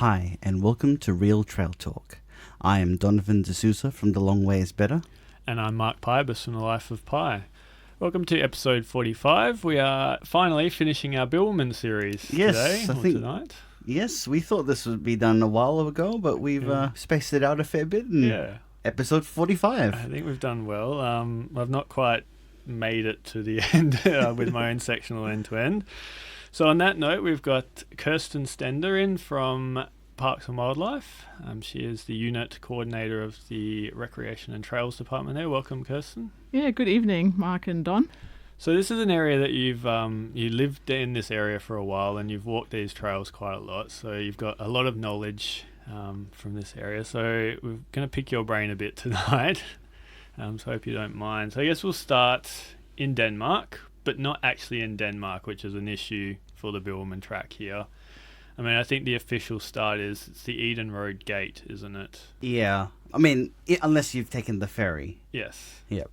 Hi, and welcome to Real Trail Talk. I am Donovan D'Souza from The Long Way Is Better. And I'm Mark Pybus from The Life of Pi. Welcome to episode 45. We are finally finishing our Bibbulmun series tonight. Yes, we thought this would be done a while ago, but we've spaced it out a fair bit. Episode 45. I think we've done well. I've not quite made it to the end with my own sectional end-to-end. So on that note, we've got Kerstin Stender in from Parks and Wildlife. She is the unit coordinator of the Recreation and Trails Department there. Welcome, Kerstin. Yeah, good evening, Mark and Don. So this is an area that you've you lived in this area for a while, and you've walked these trails quite a lot. So you've got a lot of knowledge from this area. So we're going to pick your brain a bit tonight. So I hope you don't mind. So I guess we'll start in Denmark, but not actually in Denmark, which is an issue for the Bibbulmun Track here. I mean, I think the official start is it's the Eden Road Gate, isn't it? Yeah. I mean, unless you've taken the ferry. Yes. Yep.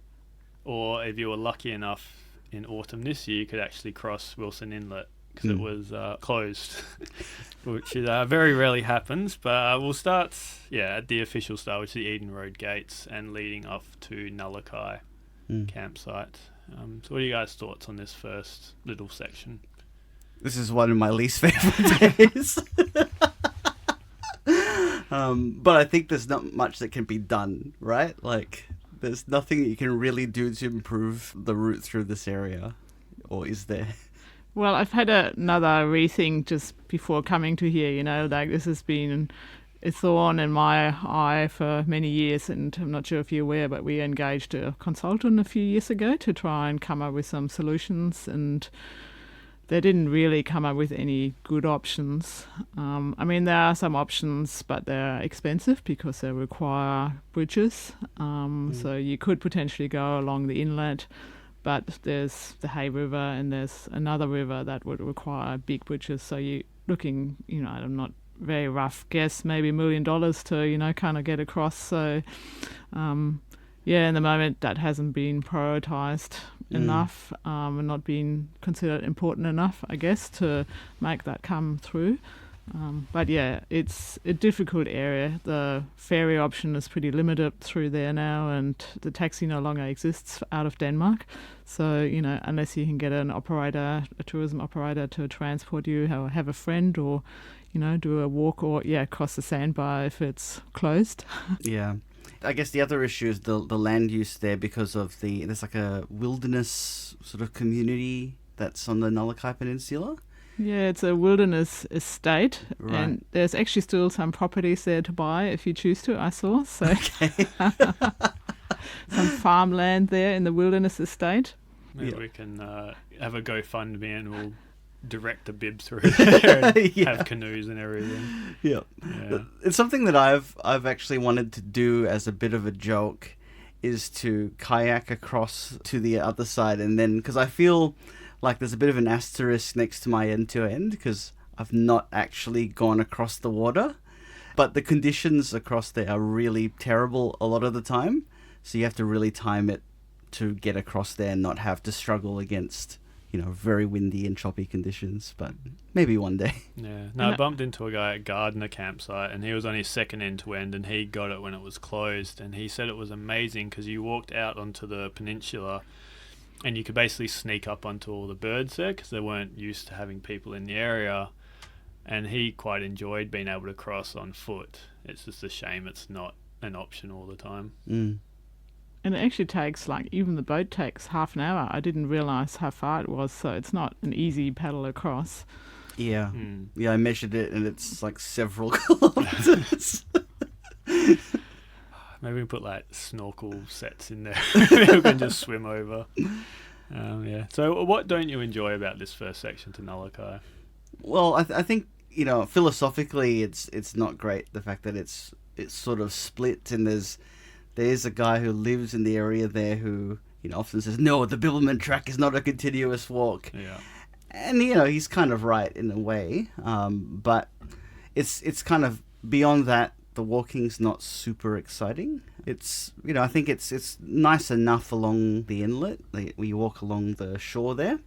Or if you were lucky enough in autumn this year, you could actually cross Wilson Inlet because it was closed, which very rarely happens. But we'll start, at the official start, which is the Eden Road Gates and leading off to Nullakai campsite. So what are you guys' thoughts on this first little section? This is one of my least favorite days. But I think there's not much that can be done, right? Like, there's nothing that you can really do to improve the route through this area. Or is there? Well, I've had another rethink just before coming to here, this has been a thorn in my eye for many years, and I'm not sure if you're aware, but we engaged a consultant a few years ago to try and come up with some solutions, and they didn't really come up with any good options. I mean, there are some options, but they're expensive because they require bridges. So you could potentially go along the inlet, but there's the Hay River and there's another river that would require big bridges. So you're looking, I'm not very rough guess, maybe $1 million to, kind of get across. So, in the moment that hasn't been prioritised enough and not been considered important enough, I guess, to make that come through. But it's a difficult area. The ferry option is pretty limited through there now, and the taxi no longer exists out of Denmark. So, unless you can get a tourism operator to transport you, or have a friend, or, do a walk, or, cross the sandbar if it's closed. Yeah. I guess the other issue is the land use there because of there's like a wilderness sort of community that's on the Nullakai Peninsula. Yeah, it's a wilderness estate, right. And there's actually still some properties there to buy if you choose to, I saw. So okay. Some farmland there in the wilderness estate. Maybe we can have a GoFundMe and we'll direct the bib through there and have canoes and everything. Yeah. It's something that I've actually wanted to do as a bit of a joke, is to kayak across to the other side, and then, because I feel like there's a bit of an asterisk next to my end-to-end because I've not actually gone across the water, but the conditions across there are really terrible a lot of the time, so you have to really time it to get across there and not have to struggle against very windy and choppy conditions, but maybe one day. Yeah. No, I bumped into a guy at Gardner campsite, and he was on his second end-to-end, and he got it when it was closed, and he said it was amazing because you walked out onto the peninsula and you could basically sneak up onto all the birds there because they weren't used to having people in the area, and he quite enjoyed being able to cross on foot. It's just a shame it's not an option all the time. And it actually takes, even the boat takes half an hour. I didn't realise how far it was, so it's not an easy paddle across. Yeah. Yeah, I measured it, and it's like several kilometres. Maybe we put snorkel sets in there. We can just swim over. So what don't you enjoy about this first section to Nullakai? Well, I think, philosophically it's not great, the fact that it's sort of split, and there's a guy who lives in the area there who, often says, no, the Bibbulmun Track is not a continuous walk. Yeah. And, he's kind of right in a way. But it's kind of beyond that, the walking's not super exciting. It's, I think it's nice enough along the inlet. We walk along the shore there.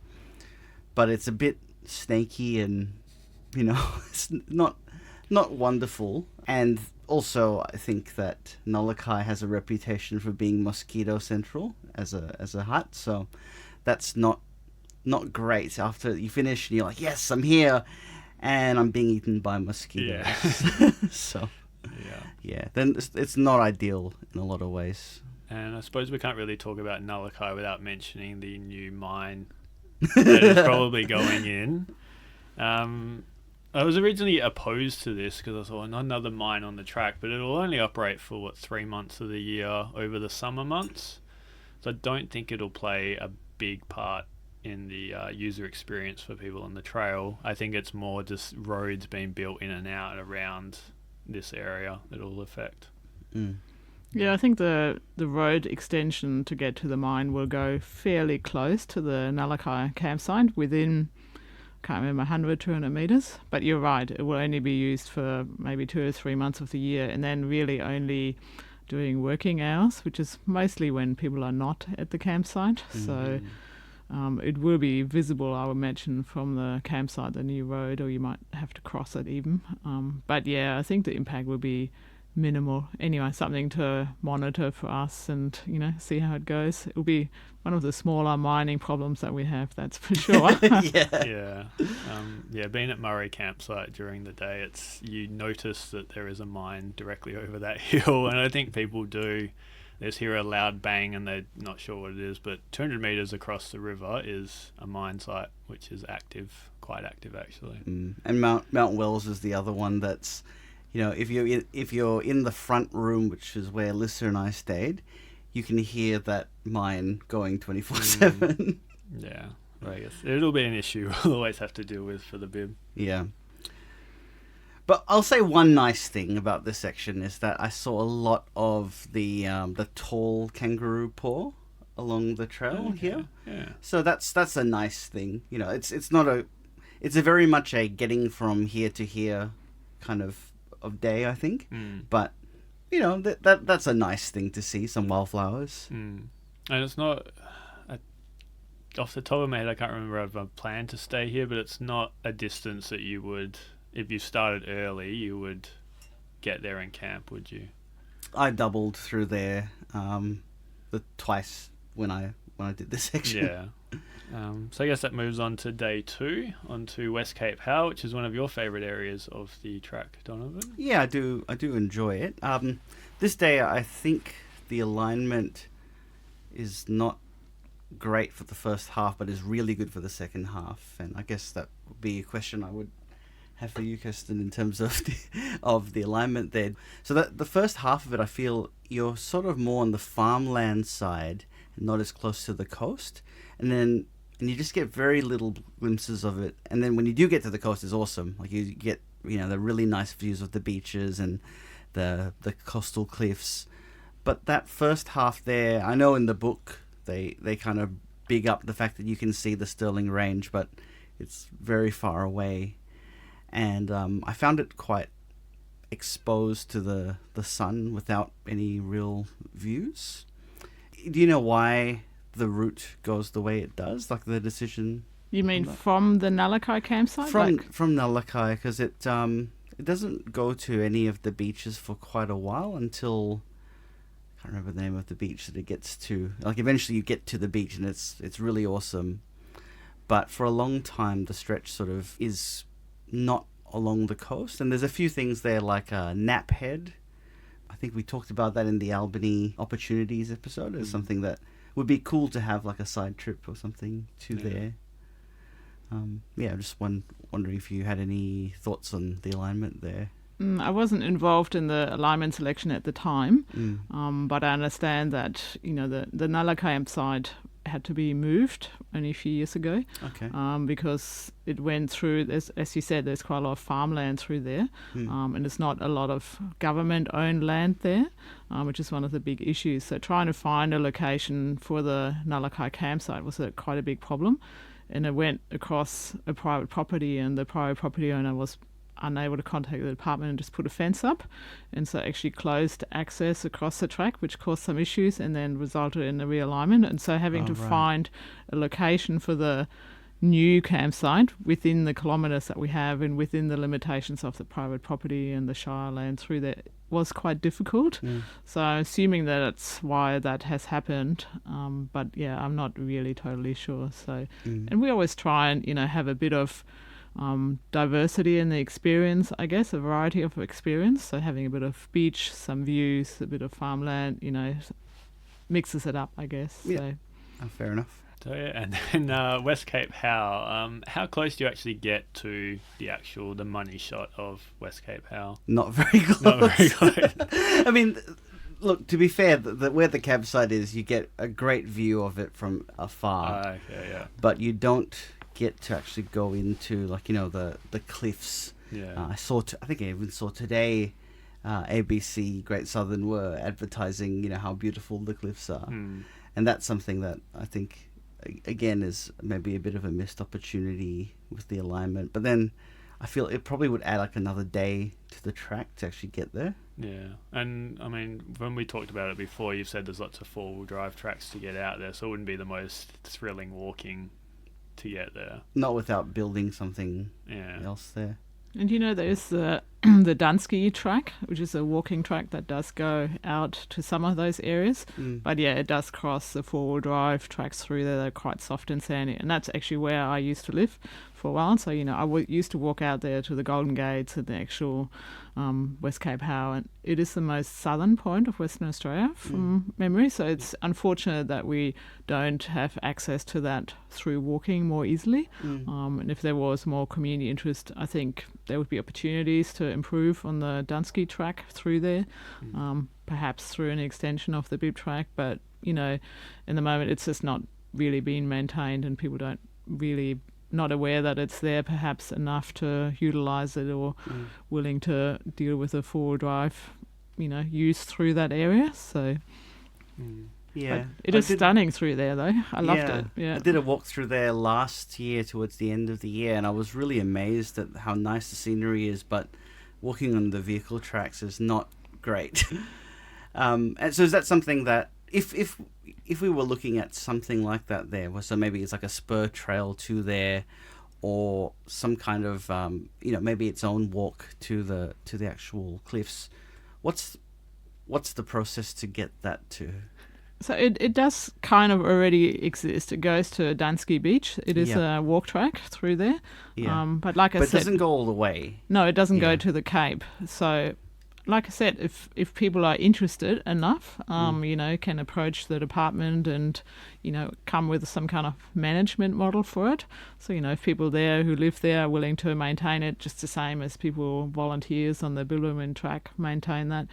But it's a bit snaky and, it's not not wonderful. And also, I think that Nulakai has a reputation for being mosquito central as a hut, so that's not great. After you finish and you're like, yes, I'm here, and I'm being eaten by mosquitoes. Yeah. So then it's not ideal in a lot of ways. And I suppose we can't really talk about Nulakai without mentioning the new mine that is probably going in. I was originally opposed to this because I thought another mine on the track, but it'll only operate for 3 months of the year over the summer months. So I don't think it'll play a big part in the user experience for people on the trail. I think it's more just roads being built in and out around this area that will affect. Yeah, I think the road extension to get to the mine will go fairly close to the Nulakai campsite within, can't remember, 100, 200 metres. But you're right, it will only be used for maybe 2 or 3 months of the year, and then really only doing working hours, which is mostly when people are not at the campsite. So it will be visible, I would imagine, from the campsite, the new road, or you might have to cross it even. But yeah, I think the impact will be minimal. Anyway, something to monitor for us and, see how it goes. It will be one of the smaller mining problems that we have, that's for sure. Being at Murray campsite during the day, you notice that there is a mine directly over that hill, and I think people do. They just hear a loud bang and they're not sure what it is, but 200 metres across the river is a mine site, which is active, quite active actually. And Mount Wells is the other one that's, if you're in the front room, which is where Lissa and I stayed, you can hear that mine going 24/7. Yeah, I guess it'll be an issue we'll always have to deal with for the bib. Yeah. But I'll say one nice thing about this section is that I saw a lot of the tall kangaroo paw along the trail here. Yeah. So that's a nice thing. It's a very much a getting from here to here kind of day, I think. But that's a nice thing to see, some wildflowers. And it's not off the top of my head, I can't remember if I planned to stay here, but it's not a distance that you would, if you started early, you would get there and camp, would you? I doubled through there twice when I did this section. Yeah. So I guess that moves on to day 2, on to West Cape Howe, which is one of your favourite areas of the track, Donovan. Yeah, I do enjoy it. This day, I think the alignment is not great for the first half, but is really good for the second half. And I guess that would be a question I would have for you, Kerstin, in terms of the alignment there. So that the first half of it, I feel you're sort of more on the farmland side, and not as close to the coast. And you just get very little glimpses of it. And then when you do get to the coast, it's awesome. Like you get, the really nice views of the beaches and the coastal cliffs. But that first half there, I know in the book they kind of big up the fact that you can see the Stirling Range, but it's very far away. And I found it quite exposed to the sun without any real views. Do you know why the route goes the way it does? Like the decision? You mean from the Nulakai campsite? From Nulakai, because it doesn't go to any of the beaches for quite a while until, I can't remember the name of the beach that it gets to. Like eventually you get to the beach and it's really awesome. But for a long time the stretch sort of is not along the coast, and there's a few things there like Nap Head. I think we talked about that in the Albany Opportunities episode as something that would be cool to have, like a side trip or something to there. I'm just wondering if you had any thoughts on the alignment there. I wasn't involved in the alignment selection at the time, but I understand that the Nulakai campsite had to be moved only a few years ago. Okay. Because it went through, as you said, there's quite a lot of farmland through there, and there's not a lot of government-owned land there, which is one of the big issues. So trying to find a location for the Nulakai campsite was quite a big problem, and it went across a private property, and the private property owner was unable to contact the department and just put a fence up, and so actually closed access across the track, which caused some issues and then resulted in a realignment. And so having to find a location for the new campsite within the kilometres that we have and within the limitations of the private property and the shire land through there was quite difficult. So assuming that it's why that has happened, but yeah, I'm not really totally sure. So and we always try and have a bit of diversity in the experience, I guess, a variety of experience. So having a bit of beach, some views, a bit of farmland, mixes it up, I guess. Yeah. So Fair enough. So yeah, and then West Cape Howe. How close do you actually get to the money shot of West Cape Howe? Not very close. Not very close. I mean, look, to be fair, where the campsite is, you get a great view of it from afar. Okay, yeah. But you don't get to actually go into, the cliffs. Yeah. I think I even saw today, ABC Great Southern were advertising, how beautiful the cliffs are. And that's something that I think, again, is maybe a bit of a missed opportunity with the alignment. But then I feel it probably would add another day to the track to actually get there. Yeah, and I mean, when we talked about it before, you've said there's lots of four-wheel drive tracks to get out there, so it wouldn't be the most thrilling walking to get there. Not without building something Yeah. else there. And there's the Dunsky track, which is a walking track that does go out to some of those areas. But yeah, it does cross the four-wheel drive tracks through there. They're quite soft and sandy. And that's actually where I used to live for a while. So, I used to walk out there to the Golden Gates and the actual West Cape Howe. And it is the most southern point of Western Australia from memory. So it's unfortunate that we don't have access to that through walking more easily. And if there was more community interest, I think there would be opportunities to improve on the Dunsky track through there, perhaps through an extension of the Bib track. But, in the moment it's just not really being maintained and people don't really not aware that it's there perhaps enough to utilise it or willing to deal with a four-wheel drive, use through that area. So Yeah. it is stunning through there though. I loved it. Yeah. I did a walk through there last year towards the end of the year, and I was really amazed at how nice the scenery is, but walking on the vehicle tracks is not great. And so is that something that if we were looking at something like that there, so maybe it's like a spur trail to there, or some kind of maybe its own walk to the actual cliffs, what's the process to get that to? So it does kind of already exist. It goes to Dunsky Beach. It is a walk track through there. Yeah. But like I said, it doesn't go all the way. No, it doesn't go to the Cape. So like I said, if people are interested enough, can approach the department and, come with some kind of management model for it. So, if people there who live there are willing to maintain it just the same as people, volunteers on the Bibbulmun Track maintain that,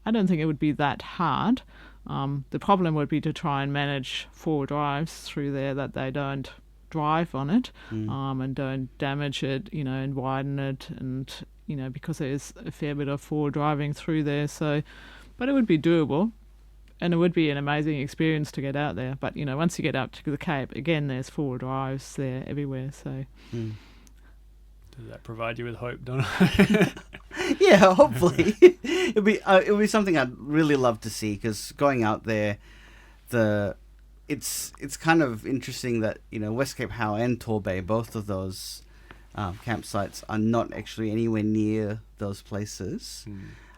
I don't think it would be that hard. The problem would be to try and manage four drives through there that they don't drive on it and don't damage it, and widen it and, because there's a fair bit of four driving through there. So, but it would be doable and it would be an amazing experience to get out there. But, once you get out to the Cape, again, there's four drives there everywhere. So. Does that provide you with hope, Donna? Yeah, hopefully. It'll be something I'd really love to see, because going out there, it's kind of interesting that West Cape Howe and Torbay, both of those campsites are not actually anywhere near those places.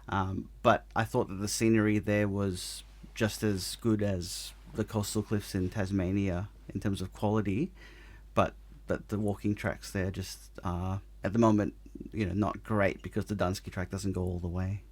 But I thought that the scenery there was just as good as the coastal cliffs in Tasmania in terms of quality, but the walking tracks there just are at the moment not great because the Dunsky track doesn't go all the way.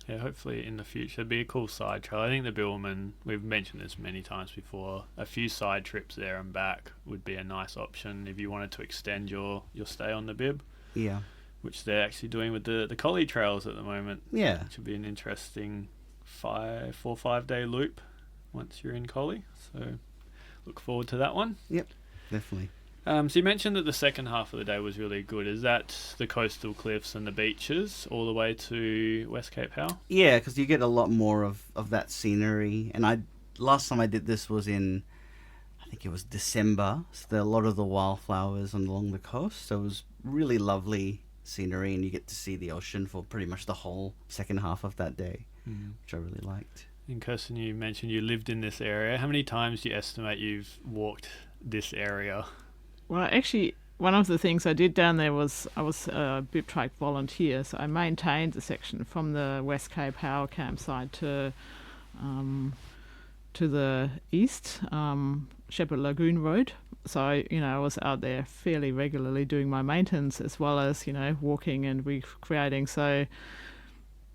Yeah, hopefully in the future it'd be a cool side trail. I think the Bibbulmun, we've mentioned this many times before, a few side trips there and back would be a nice option if you wanted to extend your stay on the Bib. Yeah. Which they're actually doing with the Collie trails at the moment. Yeah. Which would be an interesting 4 or 5 day loop once you're in Collie. So look forward to that one. Yep, definitely. So you mentioned that the second half of the day was really good. Is that the coastal cliffs and the beaches all the way to West Cape Howe? Yeah, because you get a lot more of that scenery. And last time I did this was in, I think it was December. So there are a lot of the wildflowers along the coast. So it was really lovely scenery, and you get to see the ocean for pretty much the whole second half of that day, which I really liked. And Kerstin, you mentioned you lived in this area. How many times do you estimate you've walked this area? Well, actually, one of the things I did down there was I was a Bibb Track volunteer, so I maintained the section from the West Cape Power campsite to the east, Shepherd Lagoon Road. So, I was out there fairly regularly doing my maintenance as well as, walking and recreating. So,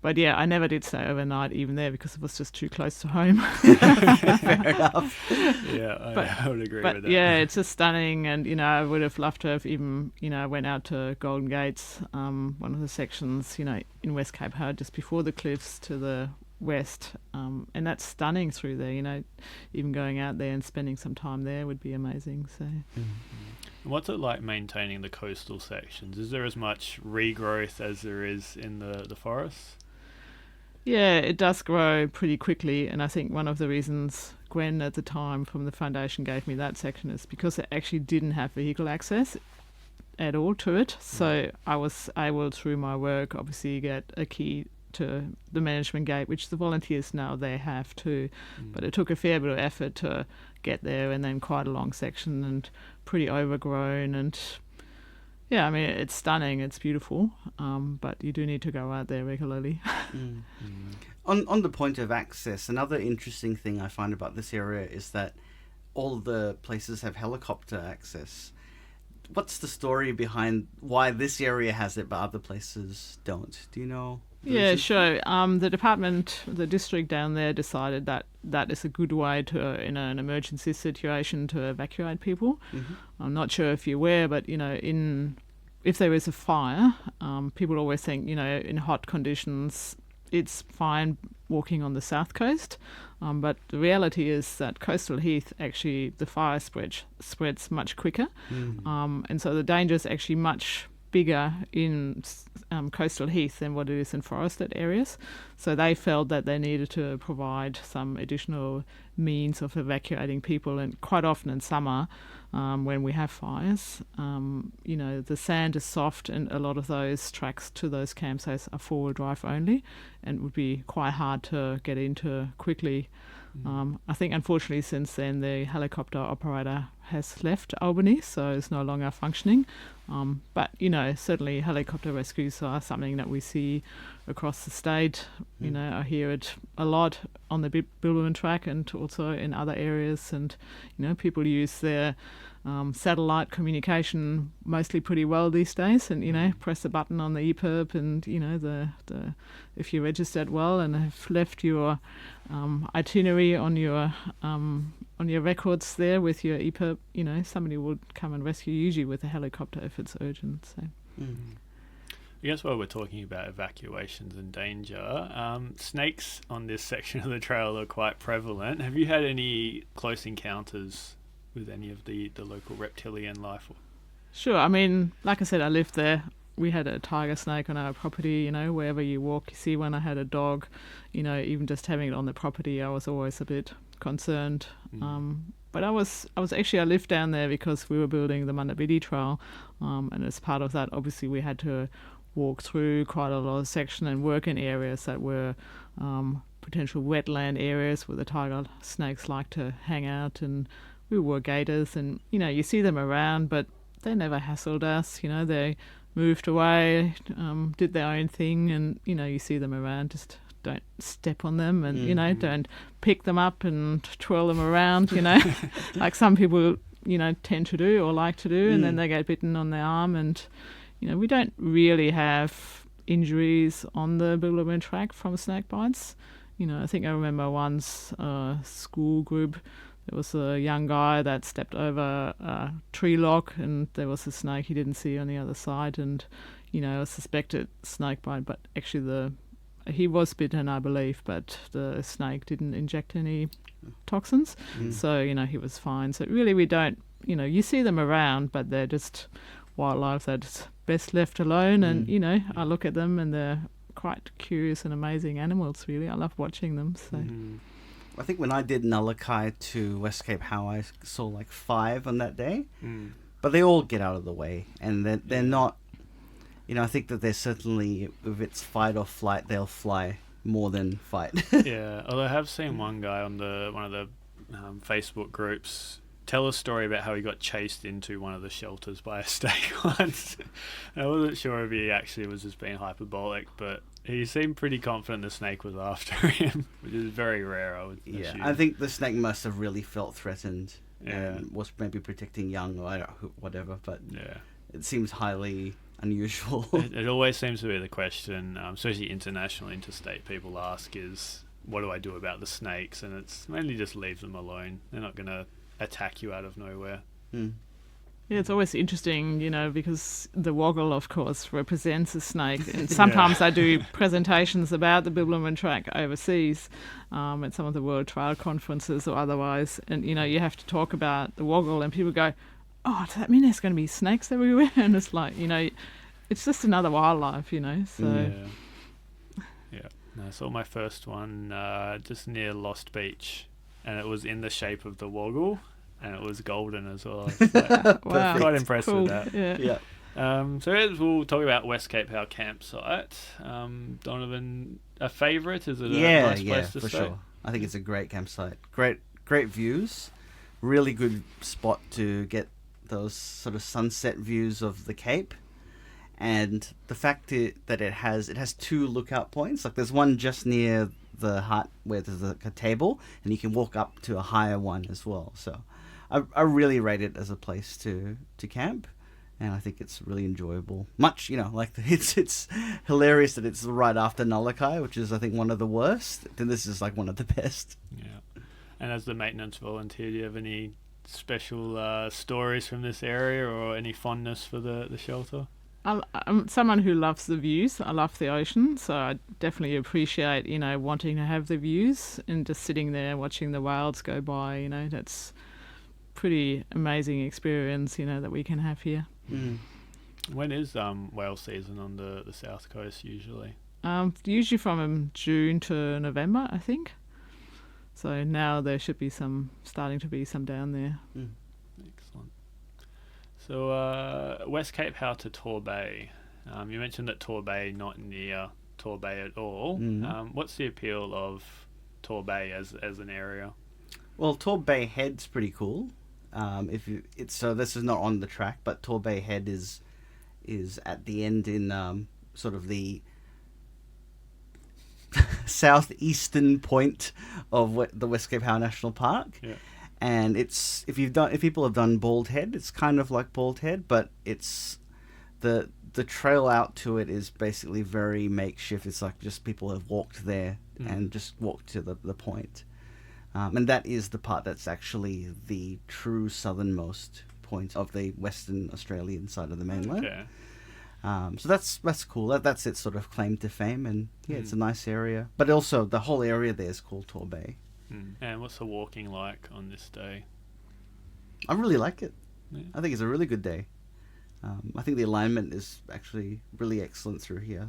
but yeah, I never did stay overnight even there because it was just too close to home. Fair enough. Yeah, I would agree with that. Yeah, it's just stunning. And, I would have loved to have even, went out to Golden Gates, one of the sections, in West Cape Hard, just before the cliffs to the west. And that's stunning through there, even going out there and spending some time there would be amazing. So. Mm-hmm. What's it like maintaining the coastal sections? Is there as much regrowth as there is in the forests? Yeah, it does grow pretty quickly, and I think one of the reasons Gwen at the time from the foundation gave me that section is because it actually didn't have vehicle access at all to it. So I was able, through my work, obviously get a key to the management gate, which the volunteers now they have too. But it took a fair bit of effort to get there, and then quite a long section and pretty overgrown. And yeah, I mean, it's stunning, it's beautiful, but you do need to go out there regularly. On the point of access, another interesting thing I find about this area is that all the places have helicopter access. What's the story behind why this area has it but other places don't? Do you know? Yeah, sure. The district down there decided that that is a good way to, in an emergency situation, to evacuate people. I'm not sure if you're aware, but, if there is a fire, people always think, in hot conditions, it's fine walking on the south coast. But the reality is that coastal heath, actually, the fire spreads much quicker. And so the danger is actually much bigger in coastal heath than what it is in forested areas. So they felt that they needed to provide some additional means of evacuating people, and quite often in summer when we have fires, the sand is soft, and a lot of those tracks to those campsites are four-wheel drive only and would be quite hard to get into quickly. I think unfortunately since then the helicopter operator has left Albany, so it's no longer functioning. But certainly helicopter rescues are something that we see across the state. I hear it a lot on the Bibbulmun Track and also in other areas, and people use their satellite communication mostly pretty well these days, and press a button on the EPIRB, and the if you registered well and have left your itinerary on your records there with your EPIRB, somebody would come and rescue, usually with a helicopter if it's urgent. So. I guess while we're talking about evacuations and danger, snakes on this section of the trail are quite prevalent. Have you had any close encounters with any of the local reptilian life? Sure. I mean, like I said, I lived there. We had a tiger snake on our property, wherever you walk, you see one. I had a dog, even just having it on the property, I was always a bit concerned. But I lived down there because we were building the Mandabidi Trail, and as part of that, obviously, we had to walk through quite a lot of section and work in areas that were potential wetland areas where the tiger snakes like to hang out, and we were gators, and you see them around, but they never hassled us. They moved away, did their own thing, and you see them around, just don't step on them, and don't pick them up and twirl them around, like some people tend to do or like to do, and then they get bitten on their arm. And we don't really have injuries on the Bibbulmun Track from snake bites. I think I remember once a school group, there was a young guy that stepped over a tree lock, and there was a snake he didn't see on the other side, and a suspected snake bite, but actually he was bitten, I believe, but the snake didn't inject any toxins, so he was fine. So really, we don't, you see them around, but they're just wildlife that's best left alone. And I look at them, and they're quite curious and amazing animals. Really, I love watching them. So. I think when I did Nullakai to West Cape How, I saw like 5 on that day, but they all get out of the way, and they're not. I think that they're certainly, if it's fight or flight, they'll fly more than fight. Yeah, although I have seen one guy on one of the Facebook groups tell a story about how he got chased into one of the shelters by a snake once. I wasn't sure if he actually was just being hyperbolic, but he seemed pretty confident the snake was after him, which is very rare, I would assume. I think the snake must have really felt threatened Yeah. and was maybe protecting young or whatever, but Yeah. it seems highly unusual. It always seems to be the question, especially international, interstate, people ask is, what do I do about the snakes? And it's mainly just leave them alone. They're not going to attack you out of nowhere. Yeah, it's always interesting, because the woggle, of course, represents a snake. And sometimes I do presentations about the Bibbulmun Track overseas at some of the World Trail Conferences or otherwise. And, you have to talk about the woggle and people go, oh, does that mean there's going to be snakes everywhere? And it's like, it's just another wildlife, so... Yeah. No, I saw my first one just near Lost Beach, and it was in the shape of the woggle. And it was golden as well. Wow, quite impressed cool. with that. Yeah. So we'll talk about West Cape Howe campsite. Donovan, a favourite? Is it a nice place to for stay? sure. I think it's a great campsite. Great views. Really good spot to get those sort of sunset views of the Cape. And the fact that it has two lookout points. Like there's one just near the hut where there's a table, and you can walk up to a higher one as well. So I really rate it as a place to camp, and I think it's really enjoyable. Much, it's hilarious that it's right after Nulakai, which is I think one of the worst. Then this is like one of the best. Yeah. And as the maintenance volunteer, do you have any special stories from this area or any fondness for the shelter? I'm someone who loves the views. I love the ocean, so I definitely appreciate, wanting to have the views and just sitting there watching the whales go by. That's pretty amazing experience, that we can have here. When is whale season on the south coast usually? Usually from June to November, I think. So now there should be starting to be some down there. Excellent. So West Cape Howe to Torbay. You mentioned that Torbay not near Torbay at all. What's the appeal of Torbay as an area? Well, Torbay Head's pretty cool. So this is not on the track, but Torbay Head is at the end in sort of the southeastern point of the West Cape Howe National Park. Yeah. And if people have done Bald Head, it's kind of like Bald Head, but it's the trail out to it is basically very makeshift. It's like just people have walked there and just walked to the point. And that is the part that's actually the true southernmost point of the Western Australian side of the mainland. Okay. So that's cool. That's its sort of claim to fame, and it's a nice area. But also the whole area there is called Torbay. And what's the walking like on this day? I really like it. Yeah. I think it's a really good day. I think the alignment is actually really excellent through here.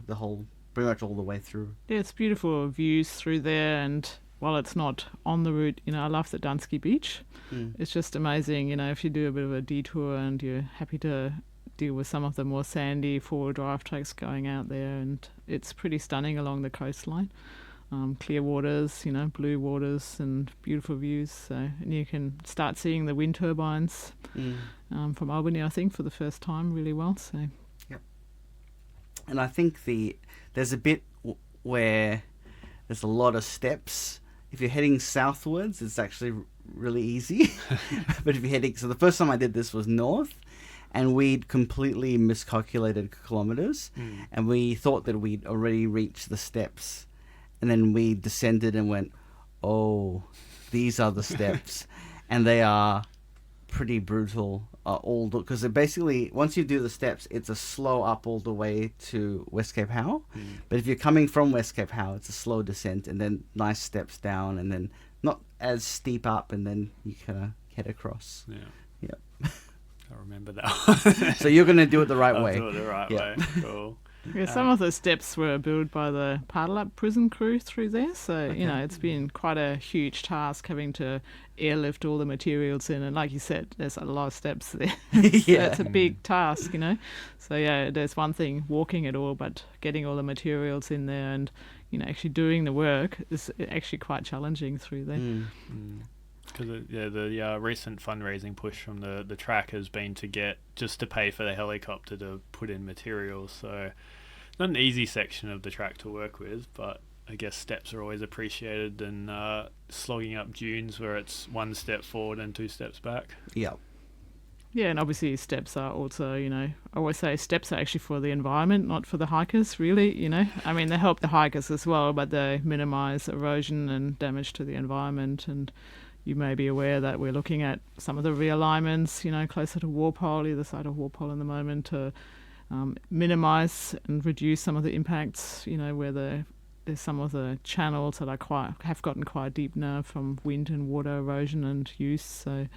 Pretty much all the way through. Yeah, it's beautiful views through there, and while it's not on the route, I love the Dunsky Beach. It's just amazing, if you do a bit of a detour and you're happy to deal with some of the more sandy four-wheel drive tracks going out there, and it's pretty stunning along the coastline. Clear waters, blue waters and beautiful views. And you can start seeing the wind turbines from Albany, I think, for the first time really well. So, yep. And I think there's a bit where there's a lot of steps. If you're heading southwards, it's actually really easy. But if you're heading... So the first time I did this was north, and we'd completely miscalculated kilometres, and we thought that we'd already reached the steps. And then we descended and went, oh, these are the steps. And they are pretty brutal. Because basically, once you do the steps, it's a slow up all the way to West Cape Howe. But if you're coming from West Cape Howe, it's a slow descent and then nice steps down and then not as steep up, and then you kind of head across. Yeah. Yep. I remember that. So you're going to do it the right way. I'll do it the right way. Cool. Yeah, some of the steps were built by the Paddle-Up prison crew through there. So, it's been quite a huge task having to airlift all the materials in. And like you said, there's a lot of steps there. Yeah. It's a big task, So, yeah, there's one thing walking it all, but getting all the materials in there and, actually doing the work is actually quite challenging through there. Because the recent fundraising push from the track has been to pay for the helicopter to put in materials. So not an easy section of the track to work with, but I guess steps are always appreciated, and slogging up dunes where it's one step forward and two steps back. Yeah. Yeah, and obviously steps are also, I always say steps are actually for the environment, not for the hikers, really, I mean, they help the hikers as well, but they minimise erosion and damage to the environment. And you may be aware that we're looking at some of the realignments, closer to Walpole, either side of Walpole in the moment, to minimise and reduce some of the impacts, where there's some of the channels that have gotten quite deep now from wind and water erosion and use. So,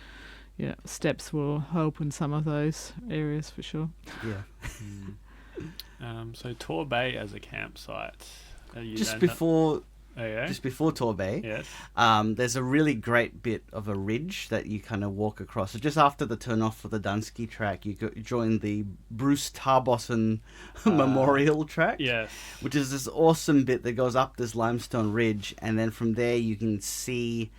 yeah, steps will help in some of those areas for sure. Yeah. So Torbay as a campsite. Just before Torbay, yes. There's a really great bit of a ridge that you kind of walk across. So just after the turn off for the Dunsky track, you join the Bruce Tarbossen Memorial Track, yes, which is this awesome bit that goes up this limestone ridge, and then from there you can see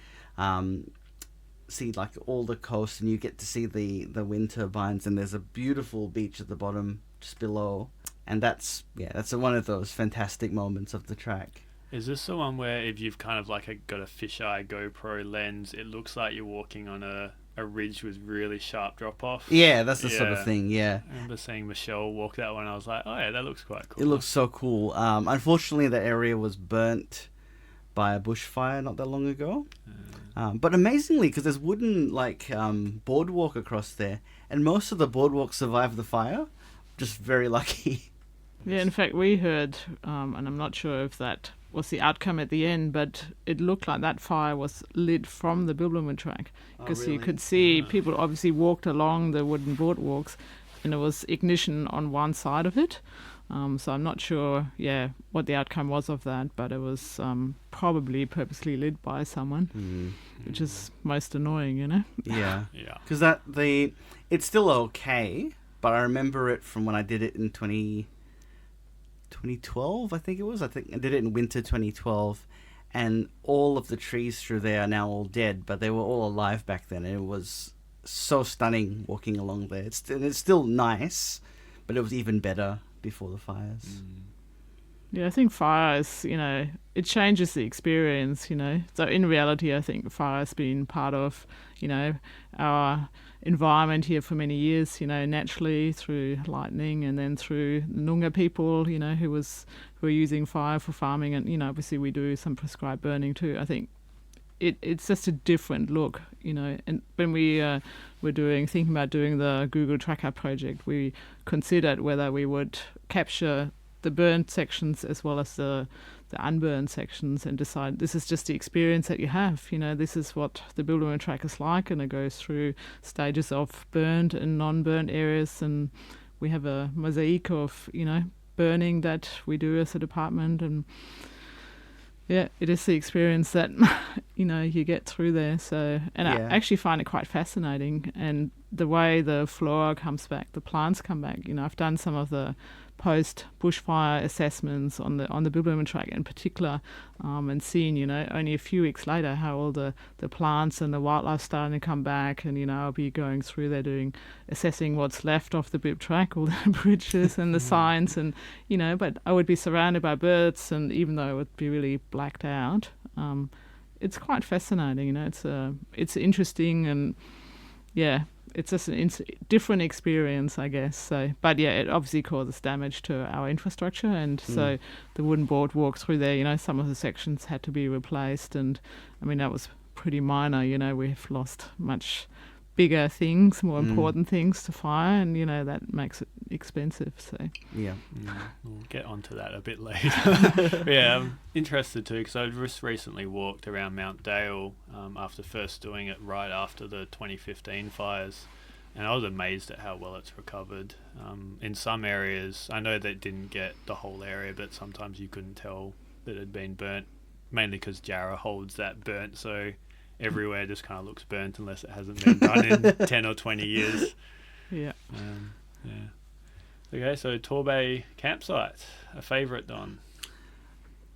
like all the coast, and you get to see the wind turbines, and there's a beautiful beach at the bottom just below, and that's one of those fantastic moments of the track. Is this the one where if you've kind of got a fisheye GoPro lens, it looks like you're walking on a ridge with really sharp drop off? Yeah, that's the sort of thing, yeah. I remember seeing Michelle walk that one, I was like, oh yeah, that looks quite cool. It looks so cool. Unfortunately, the area was burnt by a bushfire not that long ago. But amazingly, because there's wooden boardwalk across there, and most of the boardwalk survived the fire. Just very lucky. Yeah, in fact, we heard, and I'm not sure if that was the outcome at the end, but it looked like that fire was lit from the Bibbulmun Track, because you could see people obviously walked along the wooden boardwalks, and it was ignition on one side of it. So I'm not sure, what the outcome was of that, but it was probably purposely lit by someone, which is most annoying, Yeah. Yeah. Because it's still okay, but I remember it from when I did it in 2012, I think it was. I think I did it in winter 2012, and all of the trees through there are now all dead, but they were all alive back then, and it was so stunning walking along there. It's still nice, but it was even better before the fires. Yeah, I think fires, it changes the experience, So in reality, I think fire has been part of, our environment here for many years, naturally through lightning, and then through Noongar people, who are using fire for farming, and, obviously we do some prescribed burning too. I think it's just a different look, and when we were thinking about doing the Google Tracker project, we considered whether we would capture the burnt sections as well as the unburned sections, and decide this is just the experience that you have. This is what the Bibbulmun Track is like, and it goes through stages of burned and non-burned areas, and we have a mosaic of burning that we do as a department, and it is the experience that you get through there. So, and I actually find it quite fascinating, and the way the flora comes back, the plants come back. I've done some of the post bushfire assessments on the Bibbulmun Track in particular, and seen only a few weeks later how all the plants and the wildlife starting to come back, and I'll be going through there assessing what's left of the Bib Track, all the bridges and the signs, and but I would be surrounded by birds, and even though it would be really blacked out, it's quite fascinating. It's interesting, and it's just a different experience, I guess. So, but it obviously causes damage to our infrastructure, and so the wooden boardwalk through there, some of the sections had to be replaced, and I mean that was pretty minor. We've lost much bigger things, more important things to fire, and that makes it expensive. So we'll get onto that a bit later. I'm interested too, because I just recently walked around Mount Dale after first doing it right after the 2015 fires, and I was amazed at how well it's recovered. In some areas, I know that it didn't get the whole area, but sometimes you couldn't tell that it had been burnt, mainly because Jarrah holds that burnt, so everywhere just kind of looks burnt unless it hasn't been done in 10 or 20 years. Okay, so Torbay campsite, a favourite, Don?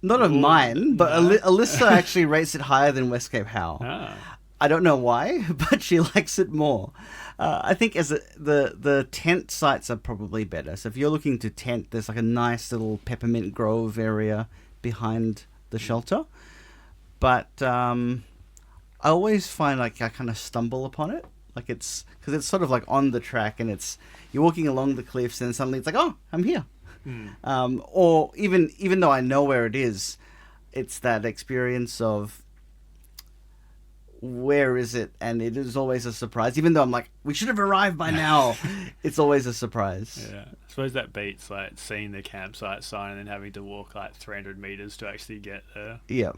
Not of mine, but Alyssa actually rates it higher than West Cape Howe. I don't know why, but she likes it more. I think the tent sites are probably better. So if you're looking to tent, there's like a nice little peppermint grove area behind the shelter. But I always find like I kind of stumble upon it. Like it's because it's sort of like on the track, and you're walking along the cliffs, and suddenly it's like, oh, I'm here. Or even though I know where it is, it's that experience of where is it, and it is always a surprise. Even though I'm like, we should have arrived by now, it's always a surprise. Yeah, I suppose that beats like seeing the campsite sign and then having to walk like 300 meters to actually get there. Yeah.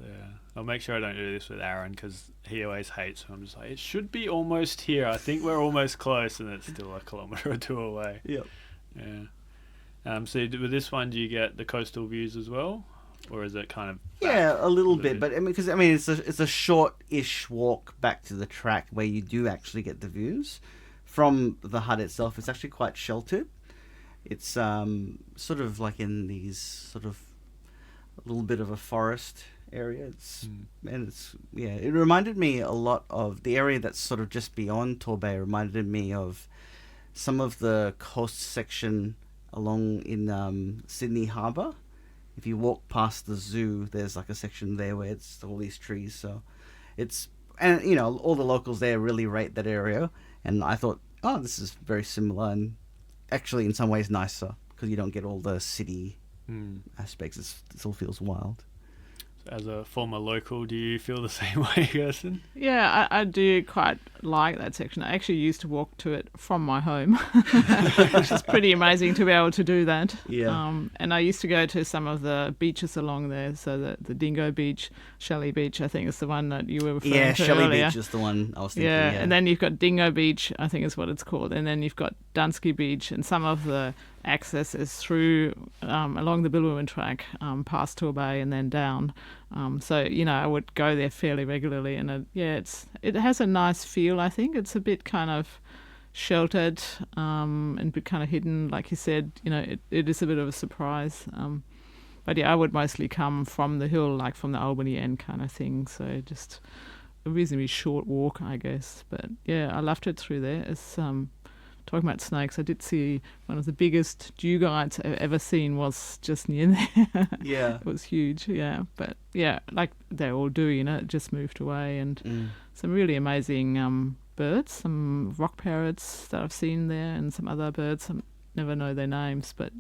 Yeah, I'll make sure I don't do this with Aaron because he always hates when I'm just like, it should be almost here. I think we're almost close, and it's still a kilometre or two away. Yep. Yeah. So with this one, do you get the coastal views as well, or is it kind of a little bit? But because it's a short-ish walk back to the track where you do actually get the views from the hut itself. It's actually quite sheltered. It's sort of like in these sort of a little bit of a forest area. It reminded me a lot of the area that's sort of just beyond Torbay. Reminded me of some of the coast section along in Sydney Harbour. If you walk past the zoo, there's like a section there where it's all these trees. So all the locals there really rate that area, and I thought, oh, this is very similar, and actually in some ways nicer because you don't get all the city aspects. It still feels wild. As a former local, do you feel the same way, Kerstin? Yeah, I do quite like that section. I actually used to walk to it from my home, which is pretty amazing to be able to do that. Yeah. And I used to go to some of the beaches along there. So the Dingo Beach, Shelley Beach, I think is the one that you were referring to earlier. Yeah, Shelley Beach is the one I was thinking. Yeah, and then you've got Dingo Beach, I think is what it's called. And then you've got Dunsky Beach, and some of the access is through along the Bibbulmun Track, past Torbay and then down. So I would go there fairly regularly, and it has a nice feel. I think it's a bit kind of sheltered and a bit kind of hidden, like you said. It is a bit of a surprise. But I would mostly come from the hill, like from the Albany end kind of thing. So just a reasonably short walk, I guess. But I loved it through there. It's talking about snakes, I did see one of the biggest dugites I've ever seen was just near there. Yeah. It was huge, yeah. But, like they all do, it just moved away. And some really amazing birds, some rock parrots that I've seen there, and some other birds. I never know their names, but,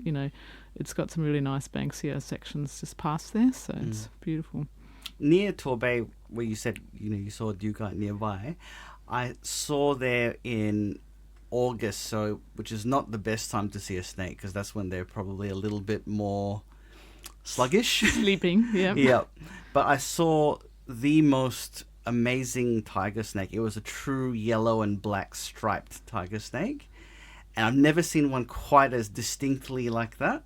it's got some really nice Banksia sections just past there, so it's beautiful. Near Torbay, where you said, you saw a dugite nearby, I saw there in August, which is not the best time to see a snake because that's when they're probably a little bit more sluggish. Sleeping, yeah. Yeah. But I saw the most amazing tiger snake. It was a true yellow and black striped tiger snake. And I've never seen one quite as distinctly like that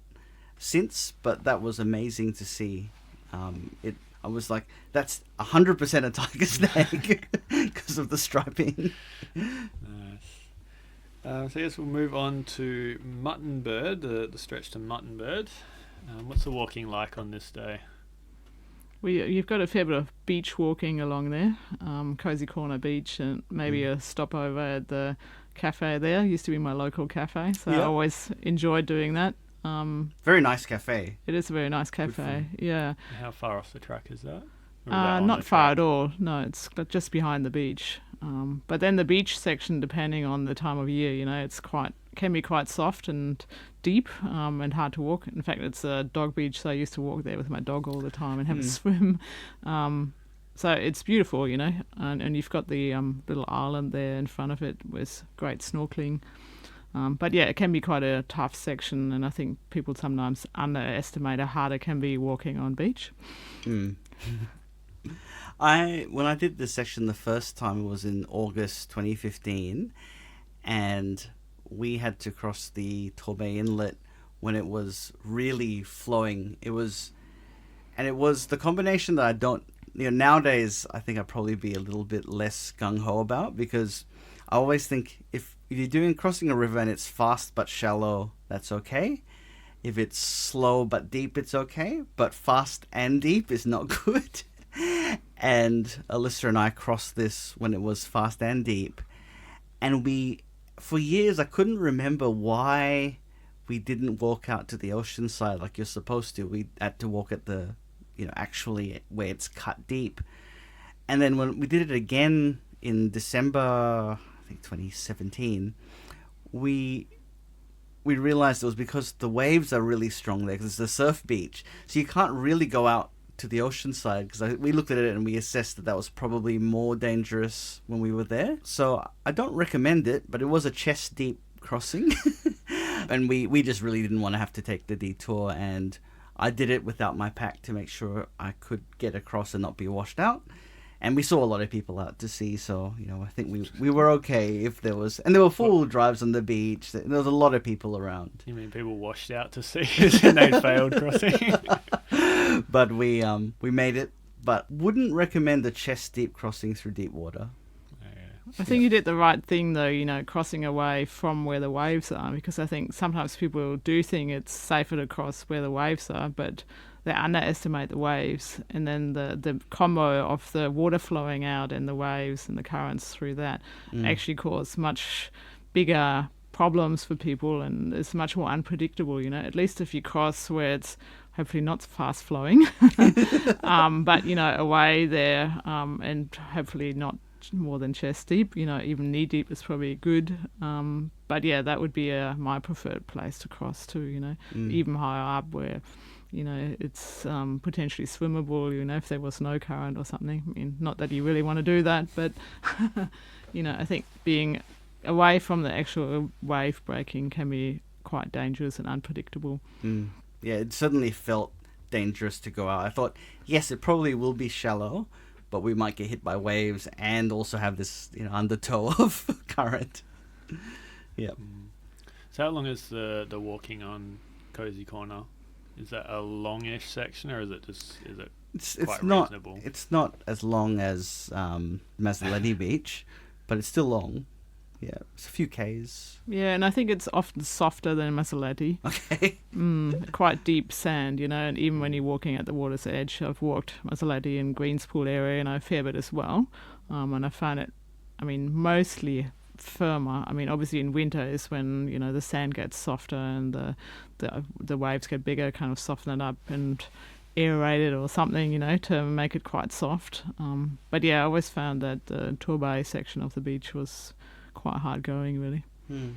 since, but that was amazing to see. I was like, that's 100% a tiger snake because of the striping. Nice. So I guess we'll move on to Muttonbird, the stretch to Muttonbird. What's the walking like on this day? You've got a fair bit of beach walking along there, Cozy Corner Beach, and maybe a stopover at the cafe there. Used to be my local cafe, so I always enjoyed doing that. Very nice cafe. It is a very nice cafe, yeah. How far off the track is that? Not far at all. No, it's just behind the beach. But then the beach section, depending on the time of year, it's can be quite soft and deep and hard to walk. In fact, it's a dog beach, so I used to walk there with my dog all the time and have a swim. So it's beautiful, and you've got the little island there in front of it with great snorkeling. But it can be quite a tough section, and I think people sometimes underestimate how hard it can be walking on beach. When I did this section the first time, it was in August 2015, and we had to cross the Torbay Inlet when it was really flowing. It was the combination that I don't, nowadays I think I'd probably be a little bit less gung-ho about, because I always think if you're crossing a river and it's fast but shallow, that's okay. If it's slow but deep, it's okay. But fast and deep is not good. And Alyssa and I crossed this when it was fast and deep. And for years, I couldn't remember why we didn't walk out to the ocean side like you're supposed to. We had to walk at the, actually where it's cut deep. And then when we did it again in December, I think 2017, we realized it was because the waves are really strong there, because it's a surf beach. So you can't really go out to the ocean side, because we looked at it and we assessed that was probably more dangerous when we were there. So I don't recommend it, but it was a chest deep crossing. And we just really didn't want to have to take the detour, and I did it without my pack to make sure I could get across and not be washed out. And we saw a lot of people out to sea, so I think we were okay if there was, and there were full drives on the beach. There was a lot of people around. You mean people washed out to sea and they failed crossing? But we made it, but wouldn't recommend a chest deep crossing through deep water. I think you did the right thing, though, crossing away from where the waves are, because I think sometimes people do think it's safer to cross where the waves are, but they underestimate the waves. And then the combo of the water flowing out and the waves and the currents through that actually cause much bigger problems for people, and it's much more unpredictable, at least if you cross where it's hopefully not fast flowing, but, away there, and hopefully not more than chest deep, even knee deep is probably good, but yeah, that would be my preferred place to cross to, even higher up where it's potentially swimmable, if there was no current or something. I mean, not that you really want to do that, but I think being away from the actual wave breaking can be quite dangerous and unpredictable. Yeah, it certainly felt dangerous to go out. I thought, yes, it probably will be shallow, but we might get hit by waves and also have this undertow of current. Yeah. So how long is the walking on Cozy Corner? Is that a longish section, or is it quite reasonable? It's not as long as Mazzoleni Beach, but it's still long. Yeah, it's a few Ks. Yeah, and I think it's often softer than Mazzoleni. Okay. Quite deep sand, and even when you're walking at the water's edge, I've walked Mazzoleni and Greenspool area, and a fair bit as well. And I found it, mostly firmer. Obviously in winter is when, the sand gets softer and the waves get bigger, kind of soften it up and aerate it or something, to make it quite soft. But yeah, I always found that the Torbay section of the beach was quite hard going, really. And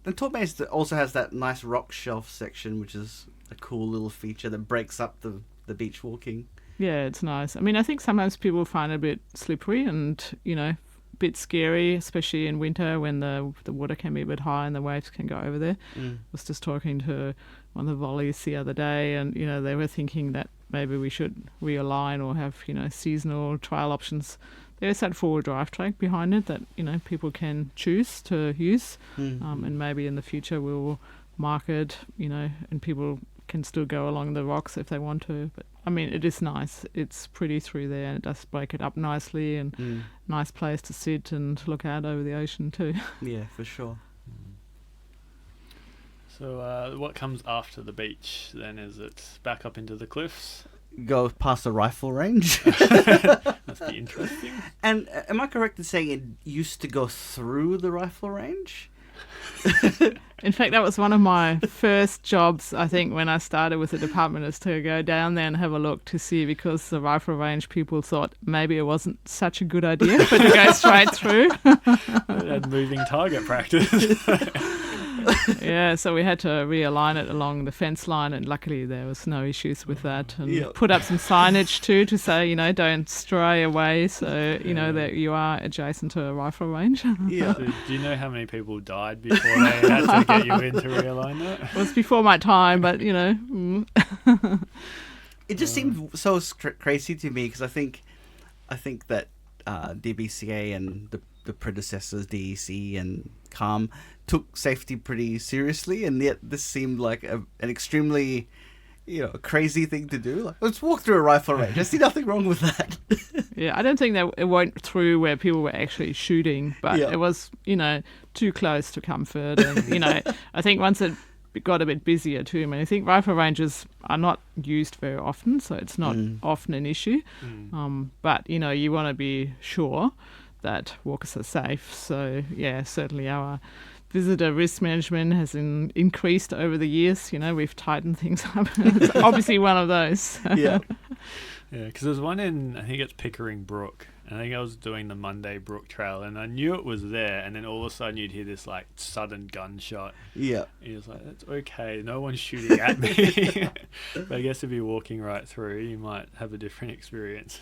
Torbay also has that nice rock shelf section, which is a cool little feature that breaks up the beach walking. Yeah, it's nice. I think sometimes people find it a bit slippery and, a bit scary, especially in winter when the water can be a bit high and the waves can go over there. I was just talking to one of the volleys the other day, and, they were thinking that maybe we should realign or have, seasonal trial options. There's that four-wheel drive track behind it that, people can choose to use. And maybe in the future we'll market, and people can still go along the rocks if they want to. But, it is nice. It's pretty through there, and it does break it up nicely, and nice place to sit and look out over the ocean too. Yeah, for sure. So what comes after the beach then? Is it back up into the cliffs? Go past the rifle range. Must be interesting. And am I correct in saying it used to go through the rifle range? In fact, that was one of my first jobs, I think, when I started with the department, is to go down there and have a look to see, because the rifle range people thought maybe it wasn't such a good idea but to go straight through. It had moving target practice. Yeah, so we had to realign it along the fence line, and luckily there was no issues with that. And put up some signage too to say, don't stray away, so that you are adjacent to a rifle range. Yeah. So do you know how many people died before they had to get you in to realign that? It was before my time, but It just seemed so crazy to me, because I think that DBCA and the predecessors, DEC and CALM, took safety pretty seriously, and yet this seemed like an extremely, crazy thing to do. Like, let's walk through a rifle range. I see nothing wrong with that. Yeah, I don't think that it went through where people were actually shooting, but it was, too close to comfort. And, I think once it got a bit busier too. I mean, I think rifle ranges are not used very often, so it's not often an issue. But, you want to be sure that walkers are safe. So, yeah, certainly our visitor risk management has increased over the years. We've tightened things up. It's obviously one of those. Yeah. Yeah, because there's one in, I think it's Pickering Brook. I think I was doing the Monday Brook Trail, and I knew it was there, and then all of a sudden you'd hear this, sudden gunshot. Yeah. And he was like, that's okay, no one's shooting at me. But I guess if you're walking right through, you might have a different experience.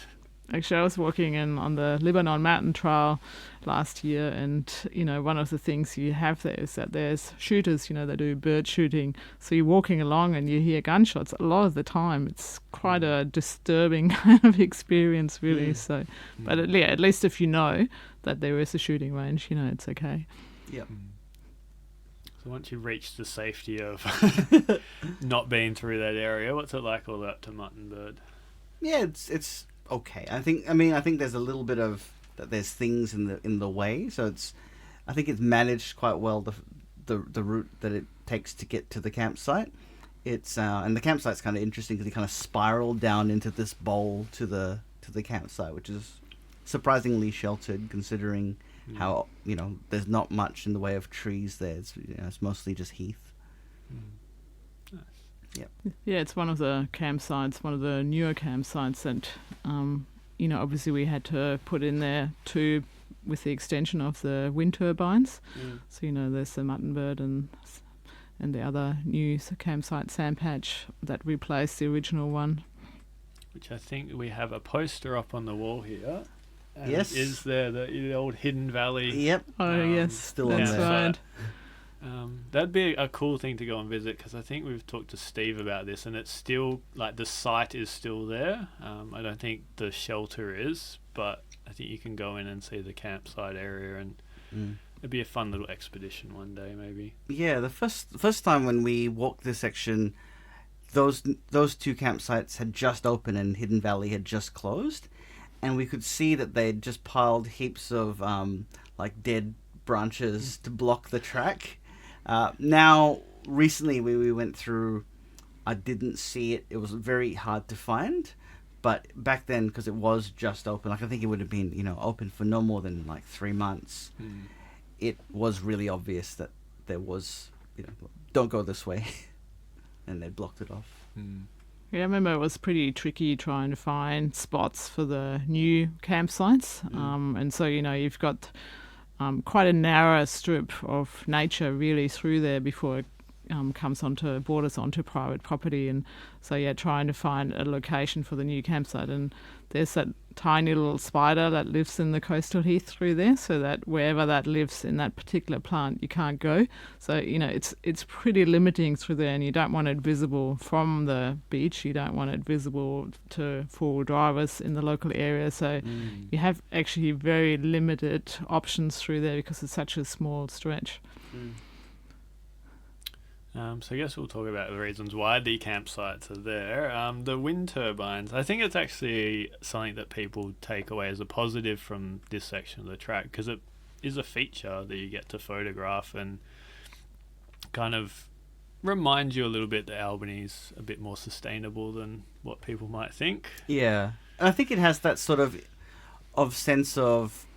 Actually, I was walking on the Lebanon Mountain Trail last year, and, one of the things you have there is that there's shooters, they do bird shooting. So you're walking along and you hear gunshots. A lot of the time, it's quite a disturbing kind of experience, really. So, but at least if you know that there is a shooting range, it's okay. Yeah. So once you've reached the safety of not being through that area, what's it like all up to Muttonbird? Yeah, it's okay. I think there's a little bit of that. There's things in the way, so I think it's managed quite well, the route that it takes to get to the campsite. It's and the campsite's kind of interesting because you kind of spiral down into this bowl to the campsite, which is surprisingly sheltered considering how there's not much in the way of trees there. It's mostly just heath. Yep. Yeah, it's one of the campsites, one of the newer campsites that, obviously we had to put in there too with the extension of the wind turbines. So, there's the Muttonbird and the other new campsite, Sandpatch, that replaced the original one. Which I think we have a poster up on the wall here. Yes. Is there the old Hidden Valley? Yep. Oh, yes. Still that's on there. right. That'd be a cool thing to go and visit, because I think we've talked to Steve about this, and it's still the site is still there. I don't think the shelter is, but I think you can go in and see the campsite area, and it'd be a fun little expedition one day, maybe. Yeah, the first time when we walked this section, those two campsites had just opened and Hidden Valley had just closed, and we could see that they'd just piled heaps of dead branches to block the track. Now, recently we went through, I didn't see it. It was very hard to find. But back then, because it was just open, I think it would have been, open for no more than 3 months. It was really obvious that there was, don't go this way. And they blocked it off. Yeah, I remember it was pretty tricky trying to find spots for the new campsites. And so, you've got quite a narrow strip of nature really through there before it borders onto private property. And so, yeah, trying to find a location for the new campsite. And there's that tiny little spider that lives in the coastal heath through there, so that wherever that lives in that particular plant, you can't go. So, it's pretty limiting through there, and you don't want it visible from the beach. You don't want it visible to four-wheel drivers in the local area. So you have actually very limited options through there because it's such a small stretch. So I guess we'll talk about the reasons why the campsites are there. The wind turbines, I think it's actually something that people take away as a positive from this section of the track, because it is a feature that you get to photograph and kind of reminds you a little bit that Albany's a bit more sustainable than what people might think. Yeah. And I think it has that sort of sense of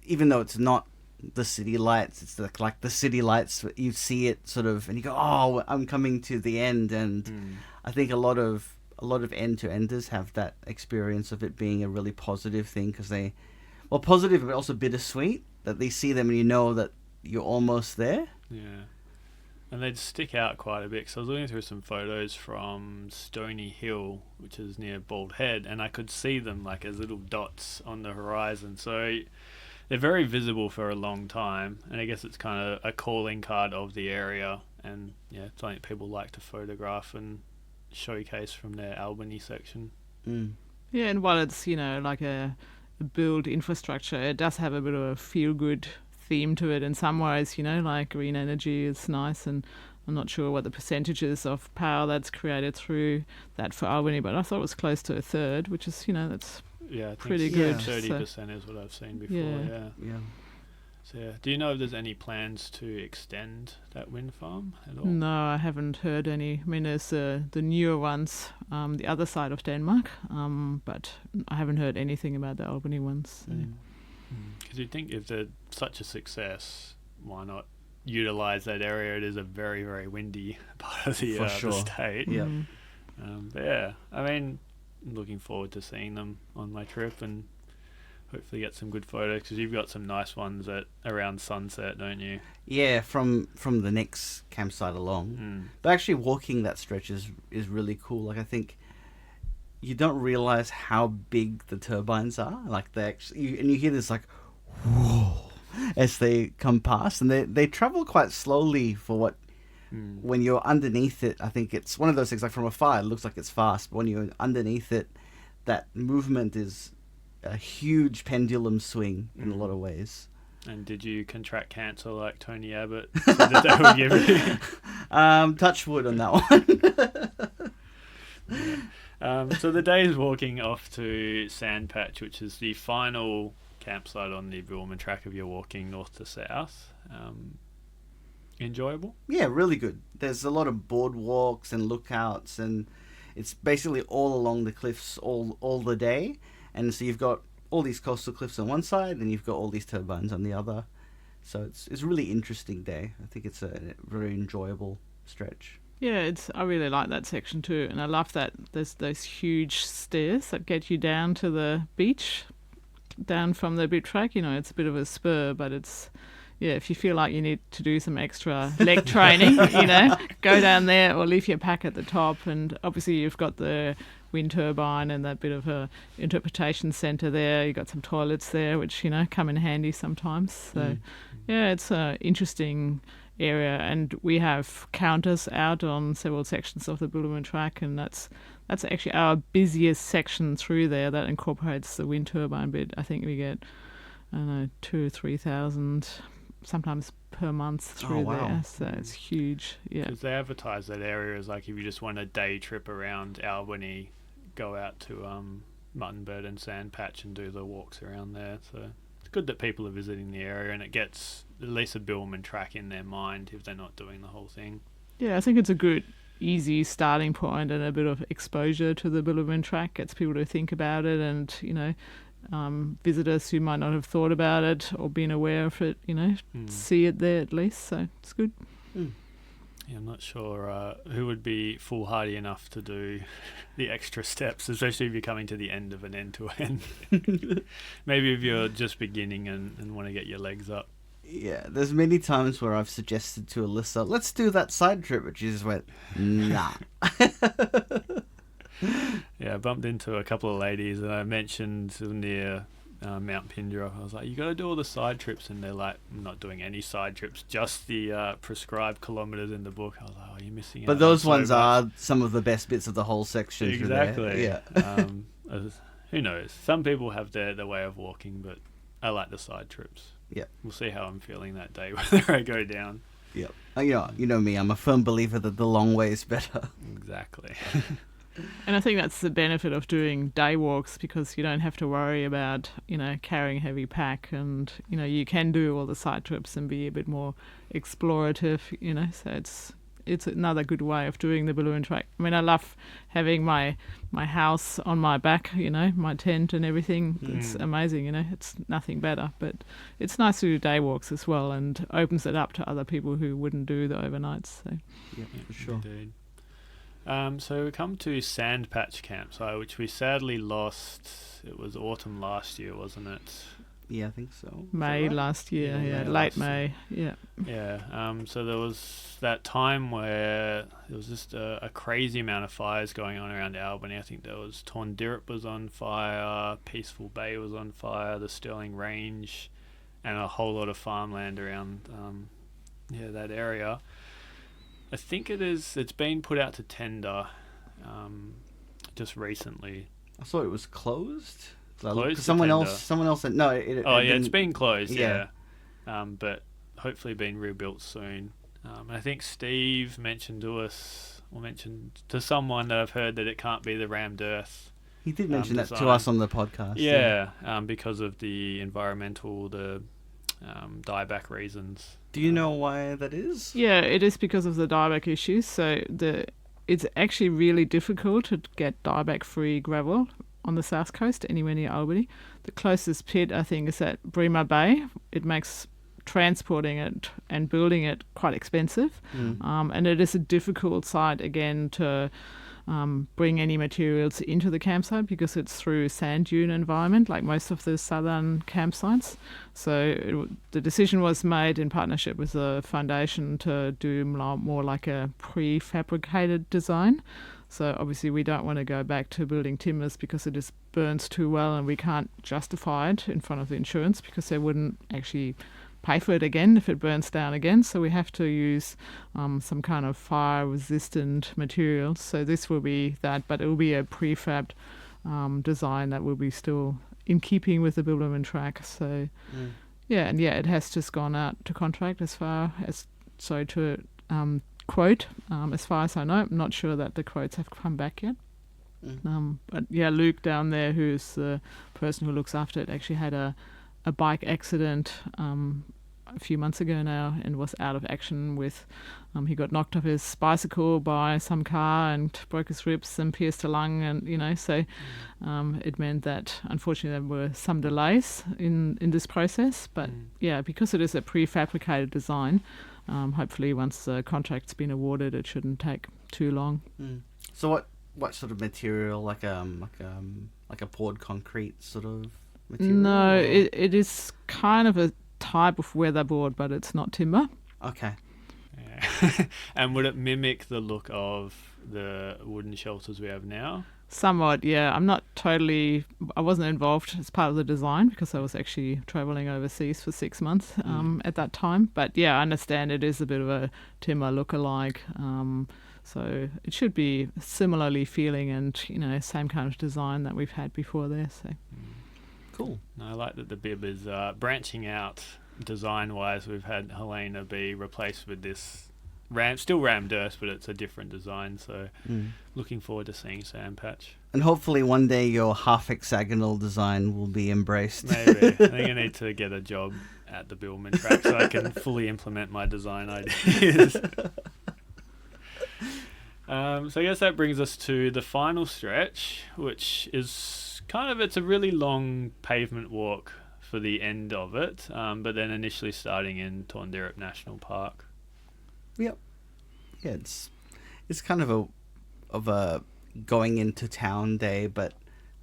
even though it's not the city lights, it's like the city lights, you see it sort of and you go, oh, I'm coming to the end. And I think a lot of end-to-enders have that experience of it being a really positive thing, because positive but also bittersweet, that they see them and you know that you're almost there. Yeah. And they'd stick out quite a bit, because I was looking through some photos from Stony Hill, which is near Bald Head, and I could see them as little dots on the horizon. So they're very visible for a long time, and I guess it's kind of a calling card of the area, and yeah, it's something people like to photograph and showcase from their Albany section. Yeah, and while it's like a build infrastructure, it does have a bit of a feel-good theme to it in some ways. Like green energy is nice, and I'm not sure what the percentages of power that's created through that for Albany, but I thought it was close to a third, which is that's I think pretty good. 30% is what I've seen before. Yeah. So, yeah. Do you know if there's any plans to extend that wind farm at all? No, I haven't heard any. I mean, there's the newer ones, the other side of Denmark, but I haven't heard anything about the Albany ones. So. Because you'd think if they're such a success, why not utilise that area? It is a very, very windy part of the state. Yeah. But yeah, I mean, I'm looking forward to seeing them on my trip and hopefully get some good photos, because you've got some nice ones at around sunset, don't you? Yeah, from the next campsite along. But actually walking that stretch is really cool. Like, I think you don't realize how big the turbines are. Like, they actually, and you hear this like, whoa, as they come past, and they travel quite slowly for what, when you're underneath it, I think it's one of those things, like from afar, it looks like it's fast, but when you're underneath it, that movement is a huge pendulum swing in a lot of ways. And did you contract cancer like Tony Abbott? So that would give you? Touch wood on that one. So the day is walking off to Sandpatch, which is the final campsite on the Bibbulmun Track if you're walking north to south. Enjoyable? Yeah, really good. There's a lot of boardwalks and lookouts, and it's basically all along the cliffs all the day. And so you've got all these coastal cliffs on one side, and you've got all these turbines on the other. So it's a really interesting day. I think it's a very enjoyable stretch. Yeah, I really like that section too, and I love that there's those huge stairs that get you down to the beach, down from the Bibbulmun Track. You know, it's a bit of a spur, but it's, yeah, if you feel like you need to do some extra leg training, you know, go down there or leave your pack at the top. And obviously you've got the wind turbine and that bit of a interpretation centre there. You've got some toilets there, which, you know, come in handy sometimes. So, yeah, it's an interesting area. And we have counters out on several sections of the Bibbulmun Track, and that's actually our busiest section through there that incorporates the wind turbine bit. I think we get, I don't know, 2,000 or 3,000 sometimes per month through there. So it's huge. Yeah, because they advertise that area as like, if you just want a day trip around Albany, go out to Muttonbird and Sandpatch and do the walks around there. So it's good that people are visiting the area, and it gets at least a Bibbulmun Track in their mind if they're not doing the whole thing. Yeah, I think it's a good, easy starting point, and a bit of exposure to the Bibbulmun Track gets people to think about it, and, you know, visitors who might not have thought about it or been aware of it, you know, see it there at least. So it's good. Yeah, I'm not sure who would be foolhardy enough to do the extra steps, especially if you're coming to the end of an end-to-end. Maybe if you're just beginning and want to get your legs up. Yeah, there's many times where I've suggested to Alyssa, let's do that side trip, but she just went, nah. Yeah, I bumped into a couple of ladies, and I mentioned near Mount Pindra, I was like, you got to do all the side trips, and they're like, I'm not doing any side trips, just the prescribed kilometres in the book. I was like, oh, you're missing out. But those ones are some of the best bits of the whole section. Exactly. Yeah. Who knows? Some people have their way of walking, but I like the side trips. Yeah. We'll see how I'm feeling that day, whether I go down. Yeah. You know me, I'm a firm believer that the long way is better. Exactly. And I think that's the benefit of doing day walks, because you don't have to worry about, you know, carrying a heavy pack, and, you know, you can do all the side trips and be a bit more explorative, you know. So it's another good way of doing the Bibbulmun Track. I mean, I love having my house on my back, you know, my tent and everything. It's amazing, you know. It's nothing better, but it's nice to do day walks as well, and opens it up to other people who wouldn't do the overnights. So yeah, for sure. Indeed. So we come to Sandpatch campsite, which we sadly lost. It was autumn last year, wasn't it? Yeah, I think so. May last year, Yeah, late May, yeah. Yeah, so there was that time where there was just a crazy amount of fires going on around Albany. I think there was Torndirrup was on fire, Peaceful Bay was on fire, the Stirling Range, and a whole lot of farmland around that area. I think it's been put out to tender just recently. I thought it was closed. Closed. Someone else said no. It's been closed. Yeah. But hopefully being rebuilt soon. And I think Steve mentioned to someone that I've heard that it can't be the rammed earth. He did mention that to us on the podcast. Yeah, because of the environmental, dieback reasons. Do you know why that is? Yeah, it is because of the dieback issues. So it's actually really difficult to get dieback-free gravel on the south coast, anywhere near Albany. The closest pit, I think, is at Bremer Bay. It makes transporting it and building it quite expensive. And it is a difficult site, again, to bring any materials into the campsite because it's through sand dune environment, like most of the southern campsites. So the decision was made in partnership with the foundation to do more like a prefabricated design. So obviously we don't want to go back to building timbers because it just burns too well, and we can't justify it in front of the insurance because they wouldn't actually pay for it again if it burns down again. So we have to use some kind of fire-resistant materials. So this will be that, but it will be a prefab design that will be still in keeping with the Bibbulmun Track. So it has just gone out to contract quote, as far as I know. I'm not sure that the quotes have come back yet. But yeah, Luke down there, who's the person who looks after it, actually had a bike accident a few months ago now and was out of action with he got knocked off his bicycle by some car and broke his ribs and pierced a lung, and so it meant that unfortunately there were some delays in this process, but because it is a prefabricated design, hopefully once the contract's been awarded it shouldn't take too long. So what sort of material, like a poured concrete sort of material? No, it is kind of a type of weatherboard, but it's not timber. Okay. Yeah. And would it mimic the look of the wooden shelters we have now? Somewhat, yeah. I wasn't involved as part of the design because I was actually travelling overseas for 6 months at that time. But yeah, I understand it is a bit of a timber look-alike. So it should be similarly feeling and, same kind of design that we've had before there. So. Cool. No, I like that the Bib is branching out design-wise. We've had Helena be replaced with this still ram dirt, but it's a different design. So looking forward to seeing Sandpatch. And hopefully one day your half hexagonal design will be embraced. Maybe. I think I need to get a job at the Bibbulmun Track so I can fully implement my design ideas. So I guess that brings us to the final stretch, which is it's a really long pavement walk for the end of it, but then initially starting in Tondirrup National Park. Yep. Yeah, it's kind of a going into town day, but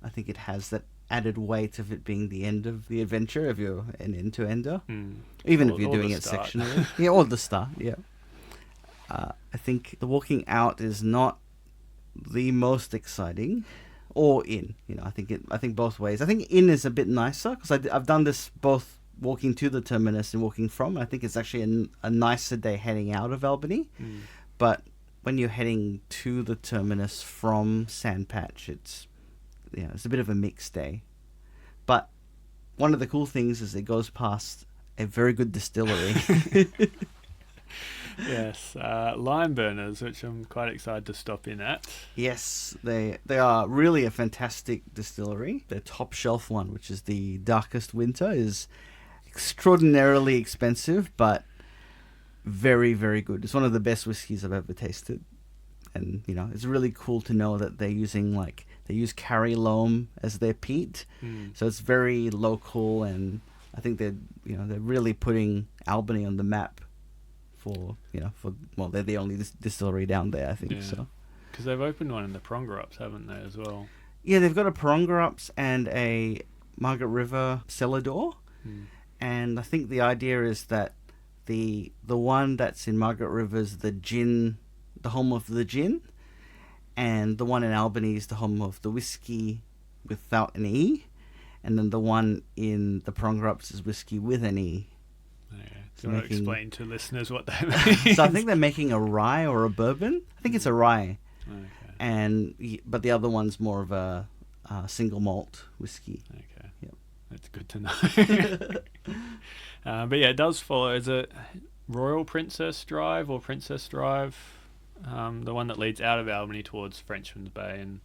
I think it has that added weight of it being the end of the adventure if you're an end-to-ender. Even if you're doing it sectionally. Yeah, or the start, yeah. I think the walking out is not the most exciting, or in. I think both ways. I think in is a bit nicer because I've done this both walking to the terminus and walking from. I think it's actually a nicer day heading out of Albany, but when you're heading to the terminus from Sandpatch, it's a bit of a mixed day. But one of the cool things is it goes past a very good distillery. Yes, Lime Burners, which I'm quite excited to stop in at. Yes, they are really a fantastic distillery. Their top shelf one, which is the Darkest Winter, is extraordinarily expensive, but very, very good. It's one of the best whiskies I've ever tasted. And, it's really cool to know that they use Carry Loam as their peat. So it's very local, and I think they're really putting Albany on the map. They're the only distillery down there, I think. So, because they've opened one in the Prongerups, haven't they, as well? Yeah, they've got a Prongerups and a Margaret River cellar door, and I think the idea is that the one that's in Margaret River is the home of the gin, and the one in Albany is the home of the whiskey without an E, and then the one in the Prongerups is whiskey with an E. Okay. Do you want to explain to listeners what that means? So I think they're making a rye or a bourbon. I think it's a rye. Okay. But the other one's more of a single malt whiskey. Okay. Yep. That's good to know. But yeah, it does follow. Is it Royal Princess Drive or Princess Drive? The one that leads out of Albany towards Frenchman's Bay and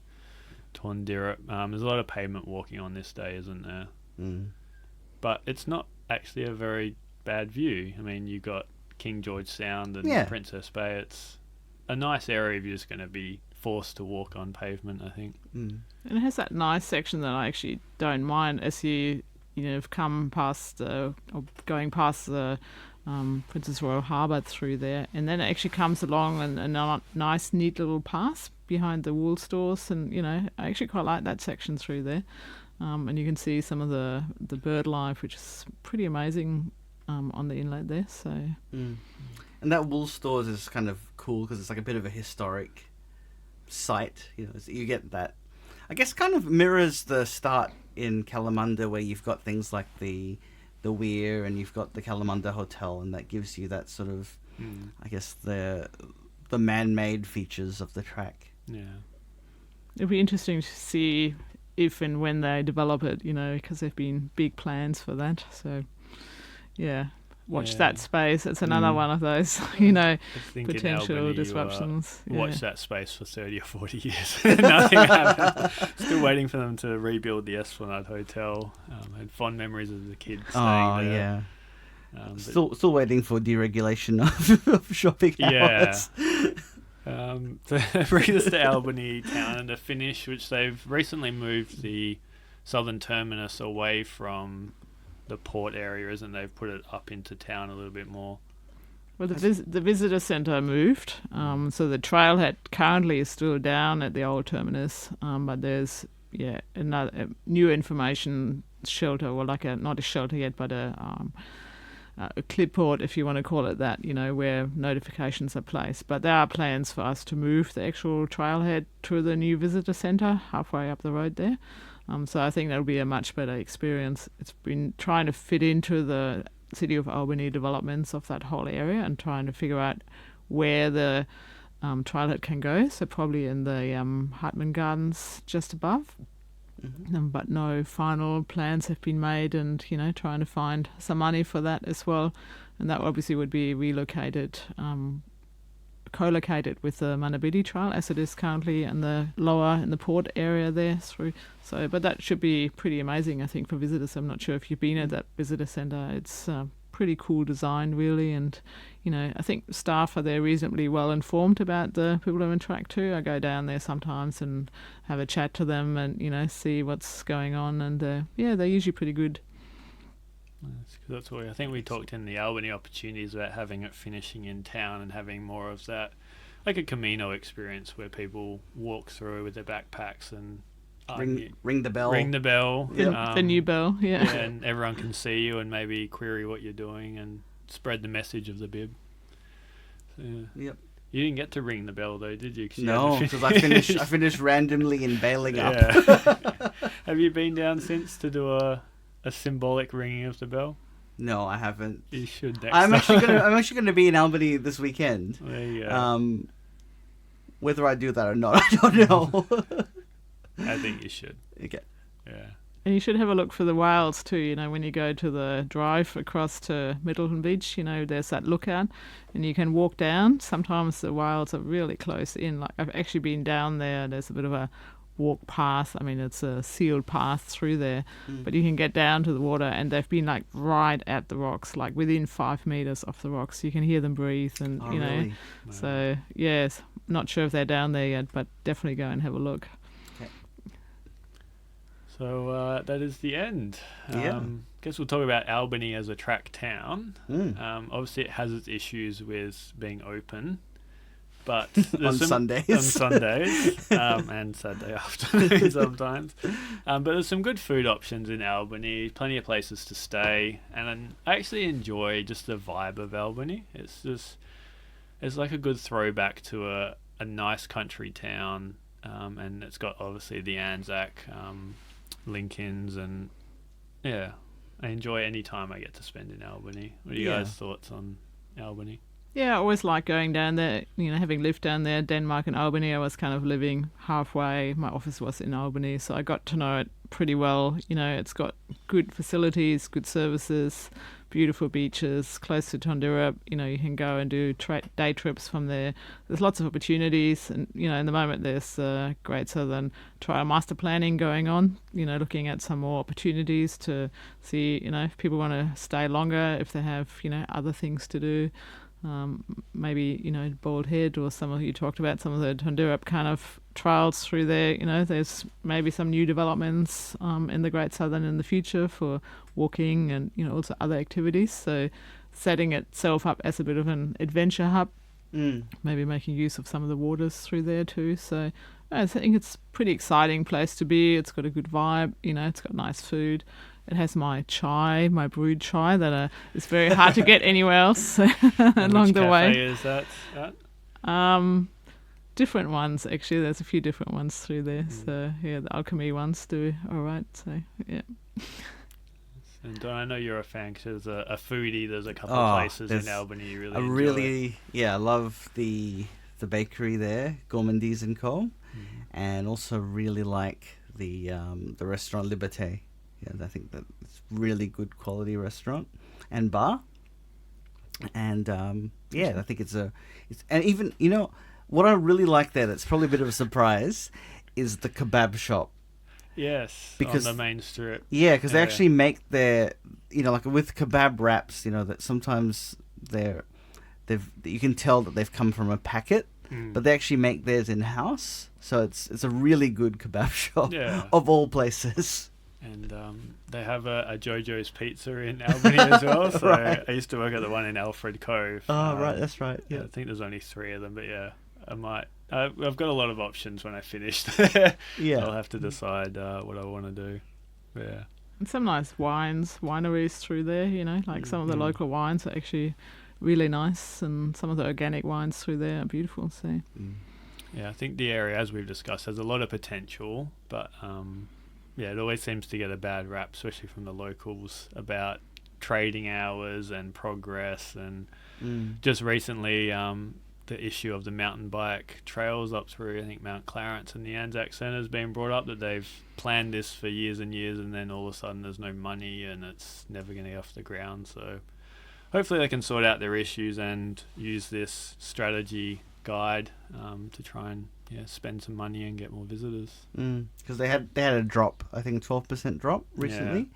Tondirrup. There's a lot of pavement walking on this day, isn't there? But it's not actually a very bad view. I mean, you got King George Sound and Yeah. Princess Bay. It's a nice area if you're just going to be forced to walk on pavement, I think. Mm. And it has that nice section that I actually don't mind as you come past or going past the Princess Royal Harbour through there, and then it actually comes along and a nice, neat little path behind the wool stores, and I actually quite like that section through there. And you can see some of the bird life, which is pretty amazing on the inlet there. So, And that wool stores is kind of cool because it's like a bit of a historic site. You get that. I guess kind of mirrors the start in Kalamunda, where you've got things like the Weir and you've got the Kalamunda Hotel, and that gives you that sort of, I guess the man-made features of the track. Yeah. it'll be interesting to see if and when they develop it, because there've been big plans for that. So, yeah, watch that space. It's another one of those, I think in potential Albany, disruptions. Watch that space for 30 or 40 years. Nothing happened. Still waiting for them to rebuild the Esplanade Hotel. Had fond memories as a kid staying there. Yeah. Still waiting for deregulation of shopping hours. Yeah. To bring us to Albany town and to finish, which they've recently moved the Southern Terminus away from the port area, isn't they've put it up into town a little bit more. Well, the visitor centre moved, so the trailhead currently is still down at the old terminus, but there's another new information shelter, or like not a shelter yet, but a clipboard, if you want to call it that, where notifications are placed. But there are plans for us to move the actual trailhead to the new visitor centre halfway up the road there. So I think that'll be a much better experience. It's been trying to fit into the City of Albany developments of that whole area and trying to figure out where the trailhead can go. So probably in the Hartman Gardens just above. Mm-hmm. But no final plans have been made, and trying to find some money for that as well, and that obviously would be relocated, co-located with the Manabidi Trail as it is currently in the port area there through. So, but that should be pretty amazing, I think, for visitors. I'm not sure if you've been at that visitor centre. It's pretty cool design, really, and I think staff are there reasonably well informed about the Bibbulmun Track too. I go down there sometimes and have a chat to them and see what's going on, and they're usually pretty good. That's why I think we talked in the Albany opportunities about having it finishing in town and having more of that, like a Camino experience where people walk through with their backpacks and ring the bell. Ring the bell. The new bell, yeah. And everyone can see you and maybe query what you're doing and spread the message of the bib. So, Yep. You didn't get to ring the bell though, did you? No, because I finished randomly in bailing up. Have you been down since to do a symbolic ringing of the bell? No, I haven't. You should next I'm time. actually gonna be in Albany this weekend. There you go. Whether I do that or not, I don't know. I think you should. Okay. Yeah. And you should have a look for the whales too, when you go to the drive across to Middleton Beach, there's that lookout and you can walk down. Sometimes the whales are really close in. Like I've actually been down there. There's a bit of a walk path. I mean, it's a sealed path through there, but you can get down to the water and they've been like right at the rocks, like within 5 meters of the rocks. You can hear them breathe and, really? So, yes, not sure if they're down there yet, but definitely go and have a look. So that is the end. Guess we'll talk about Albany as a track town. Obviously, it has its issues with being open, but on Sundays, and Saturday afternoon sometimes. But there's some good food options in Albany. Plenty of places to stay, and I actually enjoy just the vibe of Albany. It's like a good throwback to a nice country town, and it's got obviously the Anzac. Lincolns, and I enjoy any time I get to spend in Albany. What are you guys' thoughts on Albany? Yeah, I always like going down there, having lived down there, Denmark and Albany. I was kind of living halfway. My office was in Albany, so I got to know it pretty well. You know, it's got good facilities, good services, beautiful beaches, close to Tondirup. You know, you can go and do day trips from there. There's lots of opportunities, and you know, in the moment there's Great Southern Trail master planning going on. You know, looking at some more opportunities to see, you know, if people want to stay longer, if they have, you know, other things to do. Maybe, you know, Bald Head or some of you talked about some of the Tondirup kind of trails through there. You know, there's maybe some new developments in the Great Southern in the future for walking and, you know, also other activities. So setting itself up as a bit of an adventure hub, maybe making use of some of the waters through there too. So I think it's a pretty exciting place to be. It's got a good vibe, you know, it's got nice food. It has my brewed chai that is very hard to get anywhere else along the way. Which cafe is that? Different ones, actually. There's a few different ones through there. So, yeah, the Alchemy ones do all right. So, yeah. And Don, I know you're a fan because there's a foodie. There's a couple of places in Albany you really enjoy. I love the bakery there, Gourmandise & Co. And also really like the restaurant Liberté. Yeah, I think that it's really good quality restaurant and bar, and I think it's and even, you know, what I really like there, that's probably a bit of a surprise, is the kebab shop. Yes, because on the main strip. Yeah, because they actually make their, you know, like with kebab wraps, you know, that sometimes you can tell that they've come from a packet, but they actually make theirs in house, so it's a really good kebab shop of all places. And they have a JoJo's Pizza in Albany as well. So right. I used to work at the one in Alfred Cove. Oh, right, that's right. Yeah, I think there's only 3 of them, but yeah, I might. I've got a lot of options when I finish there. Yeah, I'll have to decide what I want to do. Yeah, and some nice wineries through there. You know, like some of the local wines are actually really nice, and some of the organic wines through there are beautiful. So, yeah, I think the area, as we've discussed, has a lot of potential, but yeah, it always seems to get a bad rap, especially from the locals, about trading hours and progress. And just recently, the issue of the mountain bike trails up through, I think, Mount Clarence and the Anzac Centre has been brought up, that they've planned this for years and years, and then all of a sudden there's no money and it's never going to get off the ground. So hopefully they can sort out their issues and use this strategy guide to try and spend some money and get more visitors. Because they had a drop, I think 12% drop recently.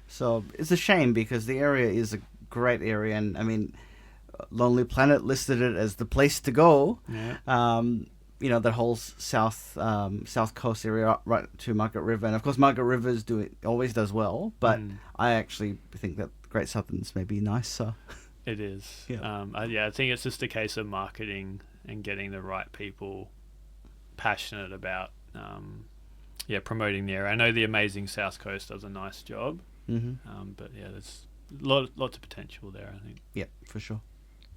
So it's a shame, because the area is a great area, and I mean, Lonely Planet listed it as the place to go. You know, that whole south coast area right to Margaret River, and of course Margaret River always does well, but I actually think that Great Southern's maybe nicer. It is. I think it's just a case of marketing and getting the right people passionate about promoting the area. I know the amazing South Coast does a nice job, but yeah, there's lots of potential there, I think. Yeah, for sure.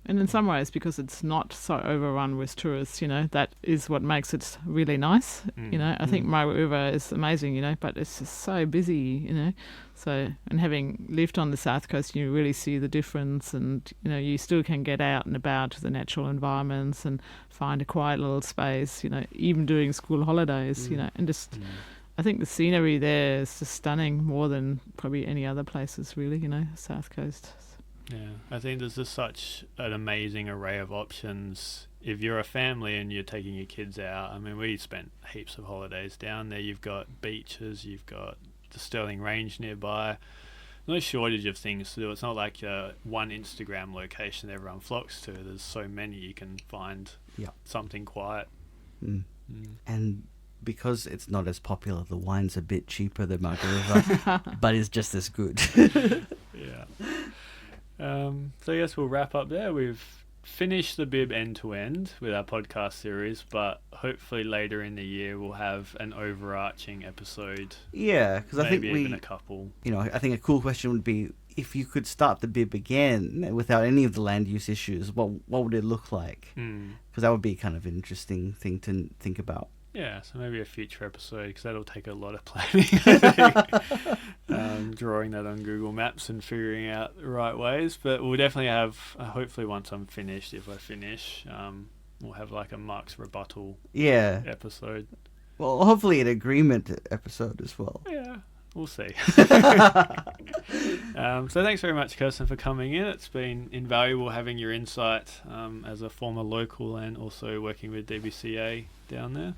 And in some ways, because it's not so overrun with tourists, you know, that is what makes it really nice. You know, I think Margaret River is amazing, you know, but it's just so busy, you know. So, and having lived on the South Coast, you really see the difference, and, you know, you still can get out and about to the natural environments and find a quiet little space, you know, even during school holidays, you know, and just... I think the scenery there is just stunning, more than probably any other places, really, you know, South Coast. Yeah, I think there's just such an amazing array of options. If you're a family and you're taking your kids out, I mean, we spent heaps of holidays down there. You've got beaches, you've got the Stirling Range nearby. No shortage of things to do. It's not like one Instagram location everyone flocks to. There's so many you can find something quiet. And because it's not as popular, the wine's a bit cheaper than Margaret River, but it's just as good. Yeah. So I guess we'll wrap up there. We've finished the Bib end to end with our podcast series, but hopefully later in the year we'll have an overarching episode. Yeah, because I think even a couple. You know, I think a cool question would be, if you could start the Bib again without any of the land use issues, what would it look like? Because that would be kind of an interesting thing to think about. Yeah, so maybe a future episode, because that'll take a lot of planning, I think. Drawing that on Google Maps and figuring out the right ways. But we'll definitely have, hopefully once I'm finished, if I finish, we'll have like a Mark's rebuttal episode. Well, hopefully an agreement episode as well. Yeah, we'll see. So thanks very much, Kerstin, for coming in. It's been invaluable having your insight as a former local and also working with DBCA down there.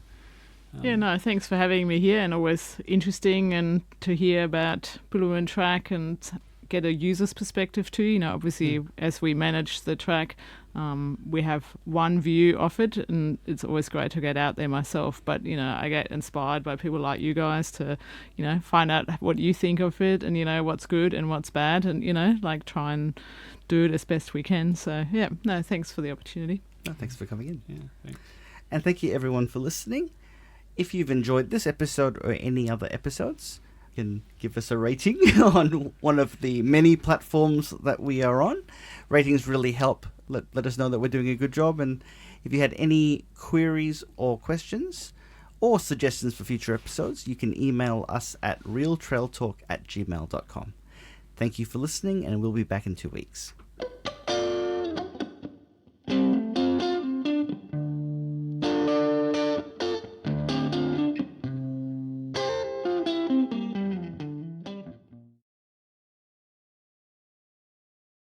Yeah, no, thanks for having me here, and always interesting and to hear about Bibbulmun Track and get a user's perspective too. You know, obviously as we manage the track, we have one view of it, and it's always great to get out there myself. But, you know, I get inspired by people like you guys to, you know, find out what you think of it and, you know, what's good and what's bad and, you know, like try and do it as best we can. So, yeah, no, thanks for the opportunity. No, thanks for coming in. Yeah, thanks. And thank you everyone for listening. If you've enjoyed this episode or any other episodes, you can give us a rating on one of the many platforms that we are on. Ratings really help let us know that we're doing a good job. And if you had any queries or questions or suggestions for future episodes, you can email us at realtrailtalk@gmail.com. Thank you for listening, and we'll be back in 2 weeks.